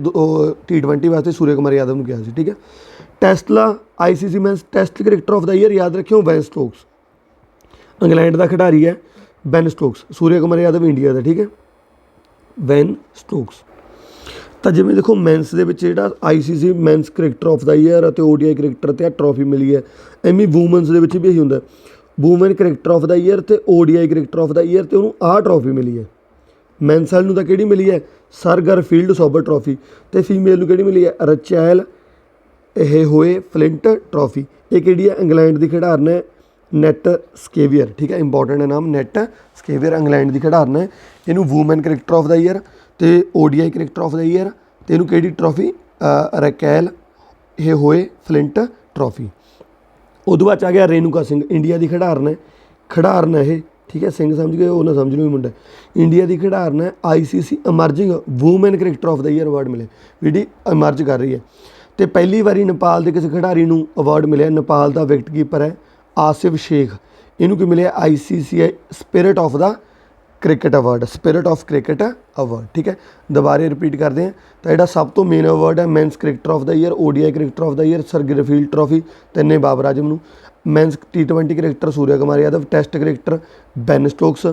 T20 वास्ते सूर्य कुमार यादव ने कहा। ठीक है, टेस्ला ICC men's test cricketer of the year याद रखियो बेन स्टोक्स, इंग्लैंड का खिडारी है Ben Stokes, Surya Kumar Yadav India का। ठीक है, बेन स्टोक्स। तो जिमें देखो मैंस के ICC men's cricketer of the year तो ODI क्रिकेटर तो ट्रॉफी मिली है, एवं वूमेंस के भी यही होंगे women cricketer of the year तो ODI cricketer of the year तो उन्होंने आह ट्रॉफी मिली है। मैंस वाल तो कि मिली है सर गरफील्ड सोबर ट्रॉफी, तो फीमेल कि मिली है रचैल होए फ्लिंट ट्रॉफी। ये कि इंग्लैंड की खिडारन है नैट स्केवियर। ठीक है, इंपॉर्टेंट है नाम नैट स्केवियर, इंग्लैंड की खिडारन है, इनू women cricketer of the year ਤੇ ODI cricketer of the year ਤੇ ਇਹਨੂੰ ਕਿਹੜੀ ਟਰੋਫੀ ਰੈਕੈਲ ਇਹ ਹੋਏ ਫਲਿੰਟ ਟਰੋਫੀ। ਉਦੋਂ ਬਾਅਦ 'ਚ ਆ ਗਿਆ ਰੇਨੂਕਾ ਸਿੰਘ, ਇੰਡੀਆ ਦੀ ਖਿਡਾਰਨ ਹੈ ਇਹ, ਠੀਕ ਹੈ, ਸਿੰਘ ਸਮਝ ਗਏ ਉਹ ਨਾ ਸਮਝ ਲਓ ਵੀ ਮੁੰਡਾ, ਇੰਡੀਆ ਦੀ ਖਿਡਾਰਨ ਹੈ। ICC emerging woman cricketer of the year award ਮਿਲੇ, ਜਿਹੜੀ ਅਮਰਜ ਕਰ ਰਹੀ ਹੈ। ਤੇ ਪਹਿਲੀ ਵਾਰੀ ਨੇਪਾਲ ਦੇ ਕਿਸੇ ਖਿਡਾਰੀ ਨੂੰ ਅਵਾਰਡ ਮਿਲਿਆ, ਨੇਪਾਲ ਦਾ ਵਿਕਟ ਕੀਪਰ ਹੈ ਆਸਿਫ ਸ਼ੇਖ, ਇਹਨੂੰ ਕੀ ਮਿਲਿਆ ICCI spirit of the cricket award, spirit of cricket award, ਠੀਕ ਹੈ। ਦੁਬਾਰੇ ਰਿਪੀਟ ਕਰਦੇ ਹਾਂ ਤਾਂ ਜਿਹੜਾ ਸਭ ਤੋਂ ਮੇਨ ਅਵਾਰਡ ਹੈ men's cricketer of the year, ODI cricketer of the year sir Garfield trophy ਤਿੰਨੇ ਬਾਬਰ ਆਜਮ ਨੂੰ, men's T20 cricketer Suryakumar Yadav, test cricketer Ben Stokes,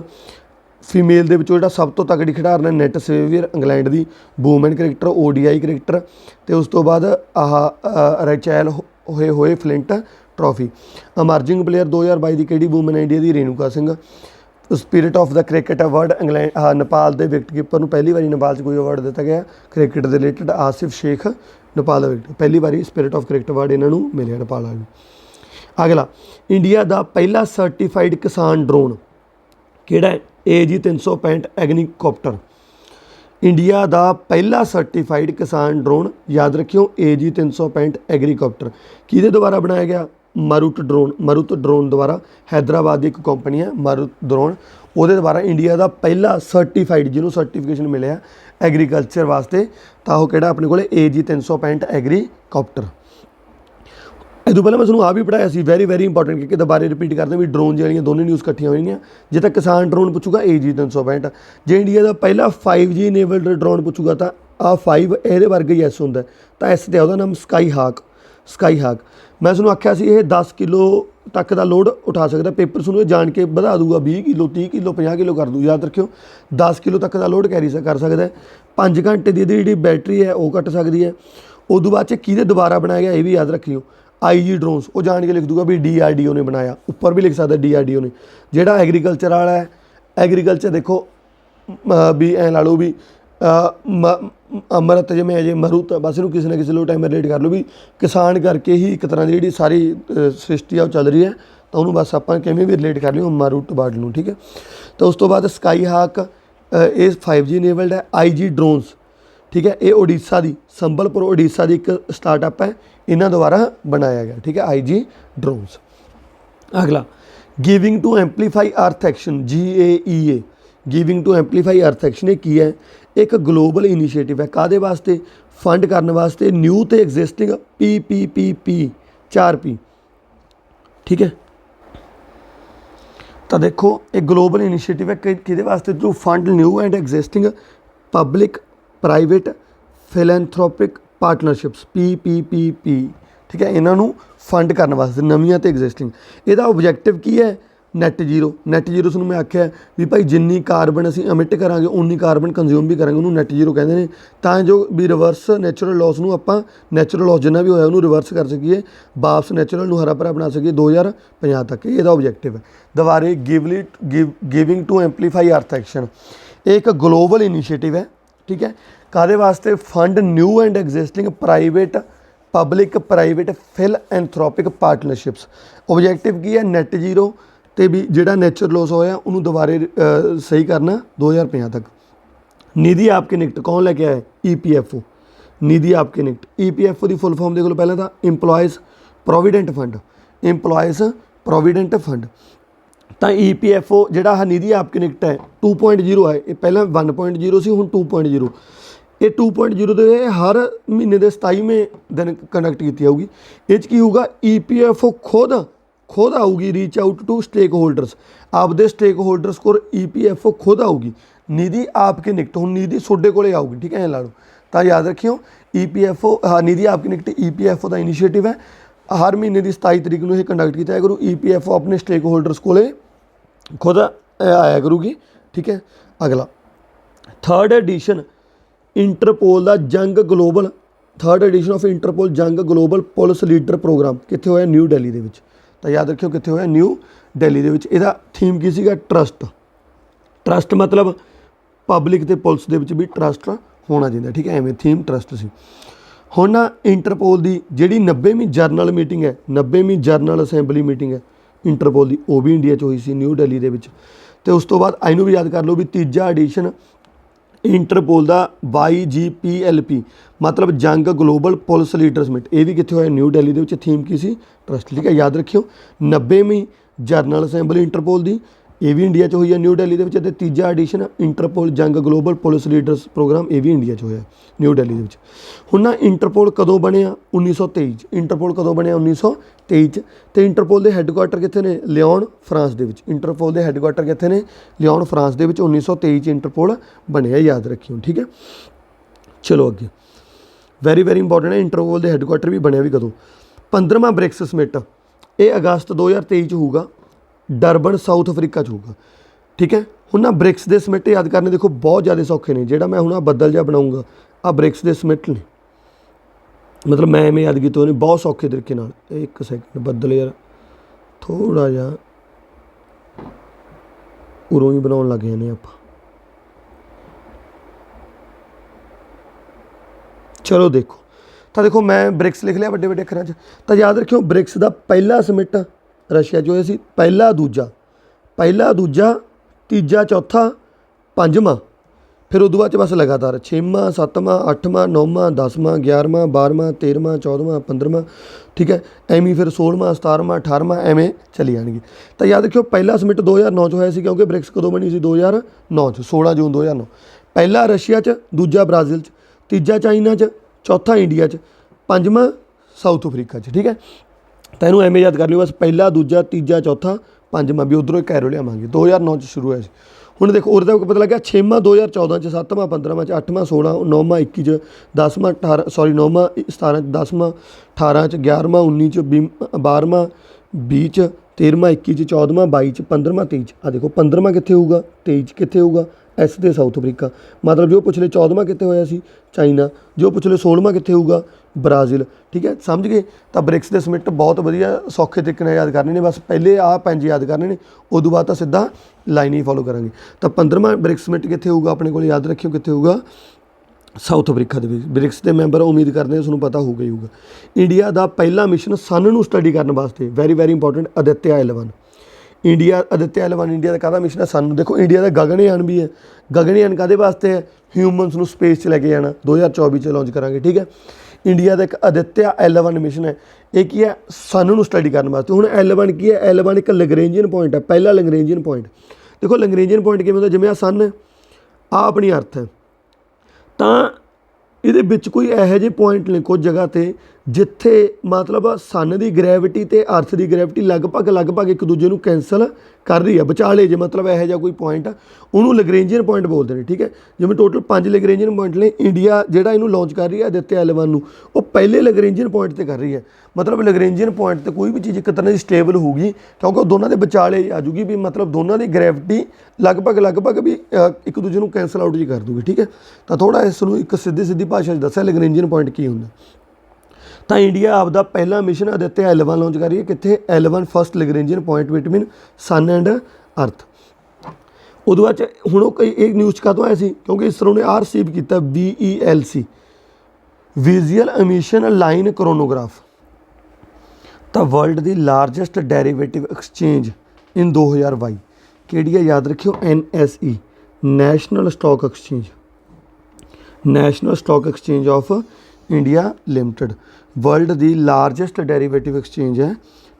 female ਦੇ ਵਿੱਚੋਂ ਜਿਹੜਾ ਸਭ ਤੋਂ ਤਕੜੀ ਖਿਡਾਰਨ ਹੈ ਨੈਟ ਸੇਵੀਅਰ ਇੰਗਲੈਂਡ ਦੀ, ਵੂਮੈਨ ਕ੍ਰਿਕਟਰ ODI ਕ੍ਰਿਕਟਰ, ਤੇ ਉਸ ਤੋਂ ਬਾਅਦ Rachael Heyhoe Flint trophy. Emerging player 2022 ਦੀ ਕਿਹੜੀ ਵੂਮਨ ਇੰਡੀਆ ਦੀ, Renuka Singh. Spirit of the cricket award Nepal ਦੇ ਵਿਕਟ ਕੀਪਰ ਨੂੰ ਪਹਿਲੀ ਵਾਰੀ ਨੇਪਾਲ 'ਚ ਕੋਈ ਅਵਾਰਡ ਦਿੱਤਾ ਗਿਆ ਕ੍ਰਿਕਟ ਦੇ ਰਿਲੇਟਡ, ਆਸਿਫ ਸ਼ੇਖ ਨੇਪਾਲ ਦਾ ਵਿਕਟ, ਪਹਿਲੀ ਵਾਰੀ ਸਪਿਰਿਟ ਆਫ ਕ੍ਰਿਕਟ ਅਵਾਰਡ ਇਹਨਾਂ ਨੂੰ ਮਿਲਿਆ ਨੇਪਾਲ ਵਾਲੇ ਨੂੰ। ਅਗਲਾ, ਇੰਡੀਆ ਦਾ ਪਹਿਲਾ ਸਰਟੀਫਾਈਡ ਕਿਸਾਨ ਡਰੋਨ ਕਿਹੜਾ ਹੈ, AG 365 ਐਗਨੀਕੋਪਟਰ। ਇੰਡੀਆ ਦਾ ਪਹਿਲਾ ਸਰਟੀਫਾਈਡ ਕਿਸਾਨ ਡਰੋਨ ਯਾਦ ਰੱਖਿਓ AG 365 ਐਗਰੀਕਾਪਟਰ ਕਿਹਦੇ ਦੁਆਰਾ ਬਣਾਇਆ ਗਿਆ, ਮਰੂਟ ਡਰੋਨ ਦੁਆਰਾ, ਹੈਦਰਾਬਾਦ ਦੀ ਇੱਕ ਕੰਪਨੀ ਹੈ ਮਰੂਟ ਡਰੋਨ, ਉਹਦੇ ਦੁਆਰਾ ਇੰਡੀਆ ਦਾ ਪਹਿਲਾ ਸਰਟੀਫਾਈਡ ਜਿਹਨੂੰ ਸਰਟੀਫਿਕੇਸ਼ਨ ਮਿਲਿਆ ਐਗਰੀਕਲਚਰ ਵਾਸਤੇ, ਤਾਂ ਉਹ ਕਿਹੜਾ ਆਪਣੇ ਕੋਲ AG 365 ਐਗਰੀਕਾਪਟਰ। ਇਹ ਤੋਂ ਪਹਿਲਾਂ ਮੈਂ ਤੁਹਾਨੂੰ ਆ ਵੀ ਪੜ੍ਹਾਇਆ ਸੀ, ਵੈਰੀ ਇੰਪੋਰਟੈਂਟ, ਕਿ ਦੁਬਾਰੇ ਰਿਪੀਟ ਕਰਦੇ ਵੀ ਡਰੋਨ ਜਿਹੜੀਆਂ ਦੋਨੇ ਨਿਊਜ਼ ਇਕੱਠੀਆਂ ਹੋਈਆਂ, ਜੇ ਤਾਂ ਕਿਸਾਨ ਡਰੋਨ ਪੁੱਛੂਗਾ AG 365, ਜੇ ਇੰਡੀਆ ਦਾ ਪਹਿਲਾ 5G ਇਨੇਬਲਡ ਡਰੋਨ ਪੁੱਛੂਗਾ ਤਾਂ ਆ 5 ਇਹਦੇ ਵਰਗਾ ਹੀ S ਹੁੰਦਾ, ਤਾਂ S ਤੇ ਉਹਦਾ ਨਾਮ ਸਕਾਈ ਹਾਕ। ਮੈਂ ਤੁਹਾਨੂੰ ਆਖਿਆ ਸੀ ਇਹ 10 ਕਿਲੋ ਤੱਕ ਦਾ ਲੋਡ ਉਠਾ ਸਕਦਾ, ਪੇਪਰ ਤੁਹਾਨੂੰ ਇਹ ਜਾਣ ਕੇ ਵਧਾ ਦੂਗਾ 20 ਕਿਲੋ 30 ਕਿਲੋ 50 ਕਿਲੋ ਕਰ ਦੂ, ਯਾਦ ਰੱਖਿਓ 10 ਕਿਲੋ ਤੱਕ ਦਾ ਲੋਡ ਕੈਰੀ ਕਰ ਸਕਦਾ। 5 ਘੰਟੇ ਦੀ ਇਹਦੀ ਜਿਹੜੀ ਬੈਟਰੀ ਹੈ ਉਹ ਕੱਟ ਸਕਦੀ ਹੈ। ਉਦੋਂ ਬਾਅਦ 'ਚ ਕਿਹਦੇ ਦੁਬਾਰਾ ਬਣਾਇਆ ਗਿਆ ਇਹ ਵੀ ਯਾਦ ਰੱਖਿਓ, IG ਡਰੋਨਸ, ਉਹ ਜਾਣ ਕੇ ਲਿਖ ਦੂਗਾ ਵੀ DRDO ਨੇ ਬਣਾਇਆ, ਉੱਪਰ ਵੀ ਲਿਖ ਸਕਦਾ DRDO ਨੇ। ਜਿਹੜਾ ਐਗਰੀਕਲਚਰ ਵਾਲਾ ਹੈ, ਐਗਰੀਕਲਚਰ ਦੇਖੋ ਵੀ ਐਂ ਲਾ ਲਓ ਵੀ ਅੰਮ੍ਰਿਤ ਜਿਵੇਂ ਅਜੇ ਮਰੂਤ, ਬਸ ਇਹਨੂੰ ਕਿਸੇ ਨਾ ਕਿਸੇ ਲੋ ਟਾਈਮ ਰਿਲੇਟ ਕਰ ਲਓ ਵੀ ਕਿਸਾਨ ਕਰਕੇ ਹੀ ਇੱਕ ਤਰ੍ਹਾਂ ਦੀ ਜਿਹੜੀ ਸਾਰੀ ਸ੍ਰਿਸ਼ਟੀ ਆ ਉਹ ਚੱਲ ਰਹੀ ਹੈ, ਤਾਂ ਉਹਨੂੰ ਬਸ ਆਪਾਂ ਕਿਵੇਂ ਵੀ ਰਿਲੇਟ ਕਰ ਲਿਓ ਮਰੂਟ ਬਰਡ ਨੂੰ, ਠੀਕ ਹੈ। ਤਾਂ ਉਸ ਤੋਂ ਬਾਅਦ ਸਕਾਈ ਹਾਕ, ਇਹ 5G ਇਨੇਬਲਡ ਹੈ। IG ਡਰੋਨਸ, ਠੀਕ ਹੈ, ਇਹ ਉੜੀਸਾ ਦੀ ਸੰਬਲਪੁਰ ਉੜੀਸਾ ਦੀ ਇੱਕ ਸਟਾਰਟਅਪ ਹੈ, ਇਹਨਾਂ ਦੁਆਰਾ ਬਣਾਇਆ ਗਿਆ, ਠੀਕ ਹੈ, IG ਡਰੋਨਸ। ਅਗਲਾ, ਗਿਵਿੰਗ ਟੂ ਐਂਪਲੀਫਾਈ ਅਰਥ ਐਕਸ਼ਨ, GAEA, ਗਿਵਿੰਗ ਟੂ ਐਂਪਲੀਫਾਈ ਅਰਥ ਐਕਸ਼ਨ, ਇਹ ਕੀ ਹੈ, ਇੱਕ ਗਲੋਬਲ ਇਨੀਸ਼ੀਏਟਿਵ ਹੈ, ਕਾਹਦੇ ਵਾਸਤੇ, ਫੰਡ ਕਰਨ ਵਾਸਤੇ ਨਿਊ ਤੇ ਐਗਜ਼ਿਸਟਿੰਗ PPP 4P, ਠੀਕ ਹੈ। ਤਾਂ ਦੇਖੋ ਇਹ ਗਲੋਬਲ ਇਨੀਸ਼ੀਏਟਿਵ ਹੈ ਕਿਹਦੇ ਵਾਸਤੇ, to fund new and existing public private philanthropic partnerships PPP, ਠੀਕ ਹੈ, ਇਹਨਾਂ ਨੂੰ ਫੰਡ ਕਰਨ ਵਾਸਤੇ ਨਵੀਆਂ ਤੇ ਐਗਜ਼ਿਸਟਿੰਗ। ਇਹਦਾ ਓਬਜੈਕਟਿਵ ਕੀ ਹੈ, ਨੈਟ ਜ਼ੀਰੋ ਤੁਹਾਨੂੰ ਮੈਂ ਆਖਿਆ ਵੀ ਭਾਈ ਜਿੰਨੀ ਕਾਰਬਨ ਅਸੀਂ ਅਮਿਟ ਕਰਾਂਗੇ ਉਨੀ ਕਾਰਬਨ ਕੰਜ਼ਿਊਮ ਵੀ ਕਰਾਂਗੇ, ਉਹਨੂੰ ਨੈਟ ਜ਼ੀਰੋ ਕਹਿੰਦੇ ਨੇ, ਤਾਂ ਜੋ ਵੀ ਰਿਵਰਸ ਨੈਚੁਰਲ ਲੋਸ ਨੂੰ ਆਪਾਂ ਨੈਚੁਰਲ ਲੋਸ ਜਿੰਨਾ ਵੀ ਹੋਇਆ ਉਹਨੂੰ ਰਿਵਰਸ ਕਰ ਸਕੀਏ, ਵਾਪਸ ਨੈਚੁਰਲ ਨੂੰ ਹਰਾ ਭਰਾ ਬਣਾ ਸਕੀਏ 2050 ਤੱਕ, ਇਹਦਾ ਓਬਜੈਕਟਿਵ ਹੈ। ਦੁਬਾਰੇ ਗਿਵਿੰਗ ਟੂ ਐਂਪਲੀਫਾਈ ਅਰਥ ਐਕਸ਼ਨ, ਇਹ ਇੱਕ ਗਲੋਬਲ ਇਨੀਸ਼ੀਏਟਿਵ ਹੈ, ਠੀਕ ਹੈ, ਕਾਹਦੇ ਵਾਸਤੇ, fund new and existing public private philanthropic partnerships. Objective ਕੀ ਹੈ, ਨੈਟ ਜ਼ੀਰੋ ਤੇ ਵੀ ਜਿਹੜਾ ਨੈਚੁਰਲ ਲੋਸ ਹੋਇਆ ਉਹਨੂੰ ਦੁਬਾਰੇ ਸਹੀ ਕਰਨਾ 2050 ਤੱਕ। ਨਿਧੀ ਆਪਕੇ ਨਿਕਟ ਕੌਣ ਲੈ ਕੇ ਆਇਆ, EPFO, ਨਿਧੀ ਆਪਕੇ ਨਿਕਟ। EPFO ਦੀ ਫੁੱਲ ਫਾਰਮ ਦੇਖ ਲਓ ਪਹਿਲਾਂ ਤਾਂ, ਇੰਪਲੋਇਜ਼ ਪ੍ਰੋਵੀਡੈਂਟ ਫੰਡ। ਤਾਂ EPFO ਜਿਹੜਾ ਆਹ ਨਿਧੀ ਆਪਕੇ ਨਿਕਟ ਹੈ 2.0 ਹੈ, ਇਹ ਪਹਿਲਾਂ 1.0 ਸੀ, ਹੁਣ 2.0। ਇਹ 2.0 ਦੇ ਹਰ ਮਹੀਨੇ ਦੇ 27ਵੇਂ ਦਿਨ ਕੰਡਕਟ ਕੀਤੀ ਜਾਊਗੀ। ਇਹ 'ਚ ਕੀ ਹੋਊਗਾ, EPFO ਖੁਦ ਆਊਗੀ reach out to stakeholders, ਆਪਦੇ ਸਟੇਕ ਹੋਲਡਰਸ ਕੋਲ EPFO ਖੁਦ ਆਊਗੀ। ਨਿਧੀ ਆਪਕੇ ਨਿਕਟ, ਹੁਣ ਨਿਧੀ ਤੁਹਾਡੇ ਕੋਲੇ ਆਊਗੀ, ਠੀਕ ਹੈ, ਐਂ ਲਾ ਲਓ। ਤਾਂ ਯਾਦ ਰੱਖਿਓ EPFO, ਨਿਧੀ ਆਪਕੇ ਨਿਕਟ EPFO ਦਾ ਇਨੀਸ਼ੀਏਟਿਵ ਹੈ, ਹਰ ਮਹੀਨੇ ਦੀ 27 ਤਰੀਕ ਨੂੰ ਇਹ ਕੰਡਕਟ ਕੀਤਾ ਕਰੂ। EPFO ਆਪਣੇ ਸਟੇਕ ਹੋਲਡਰਸ ਕੋਲੇ ਖੁਦ ਆਇਆ ਕਰੂਗੀ, ਠੀਕ ਹੈ। ਅਗਲਾ, ਥਰਡ ਐਡੀਸ਼ਨ ਇੰਟਰਪੋਲ ਦਾ ਥਰਡ ਐਡੀਸ਼ਨ ਆਫ ਇੰਟਰਪੋਲ ਜੰਗ ਗਲੋਬਲ ਪੁਲਿਸ ਲੀਡਰ ਪ੍ਰੋਗਰਾਮ ਕਿੱਥੇ ਹੋਇਆ, ਨਿਊ ਦਿੱਲੀ ਦੇ ਵਿੱਚ। ਤਾਂ ਯਾਦ ਰੱਖਿਓ ਕਿੱਥੇ ਹੋਇਆ, ਨਿਊ ਦਿੱਲੀ ਦੇ ਵਿੱਚ। ਇਹਦਾ ਥੀਮ ਕੀ ਸੀਗਾ, ਟਰਸਟ ਮਤਲਬ ਪਬਲਿਕ ਤੇ ਪੁਲਿਸ ਦੇ ਵਿੱਚ ਵੀ ਟਰਸਟ ਹੋਣਾ ਚਾਹੀਦਾ, ਠੀਕ ਹੈ, ਐਵੇਂ ਥੀਮ ਟਰਸਟ ਸੀ। ਹੁਣ ਨਾ ਇੰਟਰਪੋਲ ਦੀ ਜਿਹੜੀ 90ਵੀਂ ਜਰਨਲ ਮੀਟਿੰਗ ਹੈ, 90ਵੀਂ ਜਰਨਲ ਅਸੈਂਬਲੀ ਮੀਟਿੰਗ ਹੈ ਇੰਟਰਪੋਲ ਦੀ, ਉਹ ਵੀ ਇੰਡੀਆ 'ਚ ਹੋਈ ਸੀ, ਨਿਊ ਦਿੱਲੀ ਦੇ ਵਿੱਚ। ਅਤੇ ਉਸ ਤੋਂ ਬਾਅਦ ਇਹਨੂੰ ਵੀ ਯਾਦ ਕਰ ਲਓ ਵੀ ਤੀਜਾ ਐਡੀਸ਼ਨ ਇੰਟਰਪੋਲ ਦਾ YGPLP मतलब जंग ग्लोबल पुलिस लीडर समिट, ये भी कितने होया न्यू दिल्ली के थीम की सी ट्रस्ट, ठीक है याद रखियो। 90वीं जनरल असैंबली इंटरपोल की, ये भी इंडिया च हुई है न्यू दिल्ली के। तीजा एडिशन इंटरपोल जंग ग्लोबल पुलिस लीडर्स प्रोग्राम, ये भी इंडिया च होया न्यू दिल्ली के। हुण ना इंटरपोल कदों बनिया 1923, इंटरपोल कदों बनिया 1923 तो इंटरपोल के हैडकुआटर कितने ने लियोन फ्रांस के। इंटरपोल के हैडकुआटर कितने ने लियोन फ्रांस के। 1923 इंटरपोल बनिया, याद रखियो, ठीक है। चलो अगे वैरी वैरी इंपॉर्टेंट है, इंटरपोल के हैडकुआटर भी बनया भी कदों 15वां ब्रिक्स समिट, ये अगस्त 2023 होगा, डरबन साउथ अफ्रीका होगा, ठीक है। हुण ना ब्रिक्स के समिट याद करने देखो बहुत ज़्यादा सौखे ने, जोड़ा मैं हुण बदल जा बनाऊँगा आ ब्रिक्स के समिट ने, मतलब मैं इवें याद किए उन्हें बहुत सौखे तरीके नाल। एक सैकेंड बदल यार थोड़ा जा उरों ही बनाउण लग जाने आपां। चलो देखो तो देखो मैं ब्रिक्स लिख लिया बड़े बड़े अखरां च। तो याद रखियो ब्रिक्स का पहला समिट रशिया जो होया, पहला दूजा तीजा चौथा पंजवां, फिर उदों बाद बस लगातार 6वां 7वां 8वां 9वां 10वां 11वां 12वां 13वां 14वां 15वां, ठीक है। एवं फिर 16वां 17वां 18वां एवं चली जाएगी। तो याद रखियो पहला समिट 2009 होया सी, क्योंकि ब्रिक्स कदों बनी सी 2009 16 जून 2009। पहला रशिया च, दूजा ब्राज़ील च, तीजा चाइना च, चौथा इंडिया च, पंजवां साउथ अफ्रीका च, ठीक है। तो इनू एवं याद कर लियो बस पहला दूजा तीजा चौथा पंजवां भी उधरों कैरो लियावांगे। 2009 शुरू होया सी। हुण देखो और पता लग्या 6वां 2014 च, 7वां 15वां च, 8वां 16, 9वां 21 च, 10वां 18 सॉरी 9वां 17 च, 10वां 18 च, 11वां 19 च, 12वां 20 च, 13वां 21 च, 14वां 22 च, 15वां 23 च। आ देखो 15वां कित्थे होऊगा 23 कित्थे होऊगा एस दे साउथ अफ्रीका, मतलब जो पिछले 14वां कित्थे होया सी चाइना, जो पिछले 16वां कित्थे होऊगा ब्राज़ील, ठीक है। समझ गए। तो ब्रिक्स के समिट बहुत वधिया सौखे तरीके नाल याद करने ने, बस पहले आ 5 याद करने ने, उदों बाद तो सीधा लाइन ही फॉलो करांगे। तो 15वां ब्रिक्स समिट कित्थे होऊगा अपने को याद रखियो कित्थे होऊगा साउथ अफ्रीका के। ब्रिक्स के मैंबर उम्मीद करते हैं तुहानूं पता होगा ही होगा। इंडिया का पहला मिशन सन नूं स्टडी करने वास्ते very very important Aditya L1 India, Aditya L1 India का कहदा मिशन है सन। देखो इंडिया का गगनयान भी है, गगनयान काहदे वास्ते है ह्यूमनस नूं स्पेस च लैके जाना 2024 च लॉन्च करांगे, ठीक है। इंडिया का एक आदित्य L1 मिशन है, ये की है सन नूं स्टडी करने वास्ते। हुण L1 की है, L1 एक लैग्रेंजियन पॉइंट है, पहला लैग्रेंजियन पॉइंट। देखो लैग्रेंजियन पॉइंट किवें होंदा, जिवें आ सन है आ अपनी अर्थ है, तो ये विच कोई इहो जिहे पॉइंट ने कुछ जगह ते जिथे मतलब सन की ग्रैविटी तो अर्थ की ग्रैविटी लगभग एक दूजे को कैंसल कर रही है विचाले जे, मतलब इहो जिहा कोई पॉइंट उन्होंने लैग्रेंजियन पॉइंट बोलते हैं, ठीक है। जिवें टोटल 5 लैग्रेंजियन पॉइंट ने, इंडिया जिहड़ा इहनूं लॉन्च कर रही है आदित्य L1 नूं, वो पहले लैग्रेंजियन पॉइंट पर कर रही है। मतलब लैग्रेंजियन पॉइंट पर कोई भी चीज़ एक तरह की स्टेबल होगी, क्योंकि दोनों के विचाले आ जूगी भी, मतलब दोनों की ग्रैविटी लगभग भी एक दूजे को कैंसल आउट जी कर दूगी, ठीक है। तो थोड़ा इसनूं एक सीधी भाषा दस्सिया लैग्रेंजियन पॉइंट की हुंदा। तो इंडिया आपका पहला मिशन आदित्य L1 लॉन्च कर रही है, कितने L1 first Lagrangian point between sun and earth. उदों बाद हुण एक न्यूज़ का तो आया सी, क्योंकि इसरो ने आ रिसीव किया VELC visual emission line chronograph, तो वर्ल्ड की लार्जेस्ट डेरीवेटिव एक्सचेंज इन 2022 किहड़ी है याद रखियो NSE national stock exchange, national stock exchange of India limited world की लार्जेस्ट डेरीवेटिव एक्सचेंज है,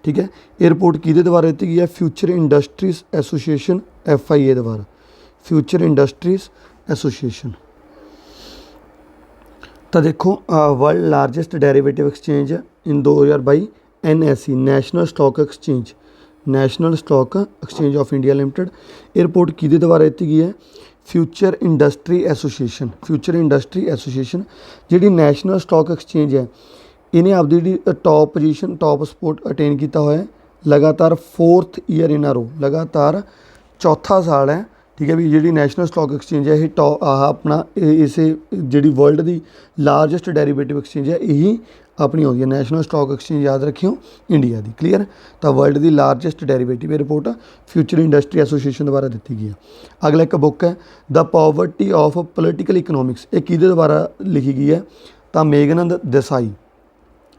ठीक है। ये रिपोर्ट किहदे द्वारा दी गई है, फ्यूचर इंडस्ट्रीज एसोसीएशन FIA द्वारा, फ्यूचर इंडस्ट्रीज एसोसीएशन। तो देखो world largest derivative exchange in 2022 NSE national stock exchange, national stock exchange of India limited. ये रिपोर्ट किहदे द्वारा दी गई है, future industry association, future industry association जी नैशनल स्टॉक एक्सचेंज है, इन्हें आपकी जी top position top spot attain किया हुआ है लगातार 4th ईयर इन आ रो, लगातार चौथा साल है, ठीक है भी। जी नैशनल स्टॉक एक्सचेंज है ये टॉप अपना इस जी वर्ल्ड की लार्जेस्ट डेरीवेटिव एक्सचेंज है, यही अपनी आती है नैशनल स्टॉक एक्सचेंज, याद रखियो इंडिया की, क्लीयर। तो वर्ल्ड की largest derivative report future industry association द्वारा दी गई है। अगला एक बुक है the poverty of political economics, ये किहदे द्वारा लिखी गई है, तो Meghnad Desai,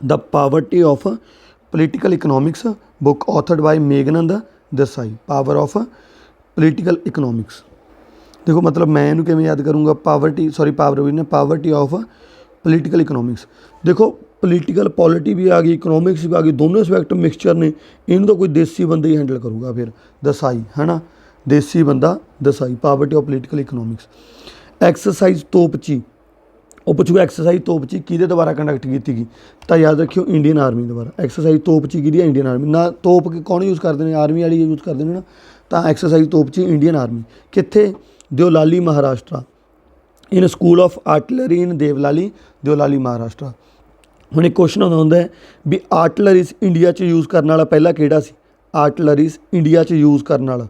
the poverty of political economics book authored by Meghnad Desai, power of political economics. देखो मतलब मैं इन्हू किवें याद करूँगा, पावर्टी ऑफ पोलीटिकल इकोनॉमिक्स। देखो पोलीटिकल पॉलिटी भी आ गई, इकोनॉमिक्स भी आ गई, दोनों सबजैक्ट मिक्सचर ने, इन्हू तो कोई देसी बंदा ही हैंडल करूगा। फिर दसाई है ना, देसी बंदा Desai, poverty of political economics. Exercise Topchi, ਉਹ ਪੁੱਛੂਗਾ ਐਕਸਰਸਾਈਜ਼ ਤੋਪਚੀ ਕਿਹਦੇ ਦੁਆਰਾ ਕੰਡਕਟ ਕੀਤੀ ਗਈ, ਤਾਂ ਯਾਦ ਰੱਖਿਓ ਇੰਡੀਅਨ ਆਰਮੀ ਦੁਆਰਾ। ਐਕਸਰਸਾਈਜ਼ ਤੋਪਚੀ ਕਿਹਦੀ ਹੈ, ਇੰਡੀਅਨ ਆਰਮੀ। ਨਾ ਤੋਪ ਕੌਣ ਯੂਜ਼ ਕਰਦੇ ਨੇ, ਆਰਮੀ ਵਾਲੀ ਯੂਜ਼ ਕਰਦੇ ਨੇ ਨਾ, ਤਾਂ ਐਕਸਰਸਾਈਜ਼ ਤੋਪਚੀ ਇੰਡੀਅਨ ਆਰਮੀ। ਕਿੱਥੇ, ਦਿਓਲਾਲੀ ਮਹਾਰਾਸ਼ਟਰਾ, ਇਨ ਸਕੂਲ ਆਫ ਆਰਟਲਰੀ ਇਨ ਦਿਓਲਾਲੀ ਮਹਾਰਾਸ਼ਟਰਾ। ਹੁਣ ਇੱਕ ਕੁਐਸਚਨ ਆਉਂਦਾ ਹੁੰਦਾ ਹੈ ਵੀ ਆਰਟਲਰੀਜ਼ ਇੰਡੀਆ 'ਚ ਯੂਜ਼ ਕਰਨ ਵਾਲਾ ਪਹਿਲਾ ਕਿਹੜਾ ਸੀ, ਆਰਟਲਰੀਜ਼ ਇੰਡੀਆ 'ਚ ਯੂਜ਼ ਕਰਨ ਵਾਲਾ,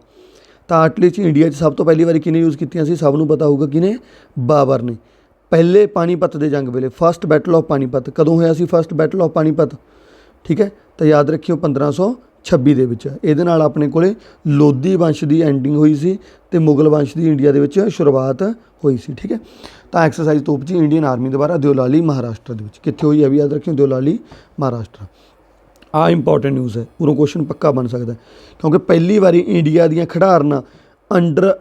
ਤਾਂ ਆਰਟਲਰੀ 'ਚ ਇੰਡੀਆ 'ਚ ਸਭ ਤੋਂ ਪਹਿਲੀ ਵਾਰੀ ਕਿਹਨੇ ਯੂਜ਼ ਕੀਤੀਆਂ ਸੀ, ਸਭ ਨੂੰ ਪਤਾ ਹੋਊਗਾ ਕਿਹਨੇ, ਬਾਬਰ ਨੇ। ਪਹਿਲੇ ਪਾਣੀਪਤ ਦੇ ਜੰਗ ਵੇਲੇ, ਫਸਟ ਬੈਟਲ ਆਫ ਪਾਣੀਪਤ ਕਦੋਂ ਹੋਇਆ ਸੀ, ਫਸਟ ਬੈਟਲ ਆਫ ਪਾਣੀਪਤ, ਠੀਕ ਹੈ। ਤਾਂ ਯਾਦ ਰੱਖਿਓ 1526 ਦੇ ਵਿੱਚ। ਇਹਦੇ ਨਾਲ ਆਪਣੇ ਕੋਲੇ ਲੋਧੀ ਵੰਸ਼ ਦੀ ਐਂਡਿੰਗ ਹੋਈ ਸੀ ਅਤੇ ਮੁਗਲ ਵੰਸ਼ ਦੀ ਇੰਡੀਆ ਦੇ ਵਿੱਚ ਸ਼ੁਰੂਆਤ ਹੋਈ ਸੀ, ਠੀਕ ਹੈ। ਤਾਂ ਐਕਸਰਸਾਈਜ਼ ਤੋਪਚੀ ਇੰਡੀਅਨ ਆਰਮੀ ਦੁਆਰਾ ਦਿਓਲਾਲੀ ਮਹਾਰਾਸ਼ਟਰ ਦੇ ਵਿੱਚ। ਕਿੱਥੇ ਹੋਈ ਹੈ ਵੀ ਯਾਦ ਰੱਖਿਓ, ਦਿਓਲਾਲੀ ਮਹਾਰਾਸ਼ਟਰ। ਆਹ ਇੰਪੋਰਟੈਂਟ ਨਿਊਜ਼ ਹੈ, ਉਰੋਂ ਕੁਐਸਚਨ ਪੱਕਾ ਬਣ ਸਕਦਾ, ਕਿਉਂਕਿ ਪਹਿਲੀ ਵਾਰੀ ਇੰਡੀਆ ਦੀਆਂ ਖਿਡਾਰਨਾਂ ਅੰਡਰ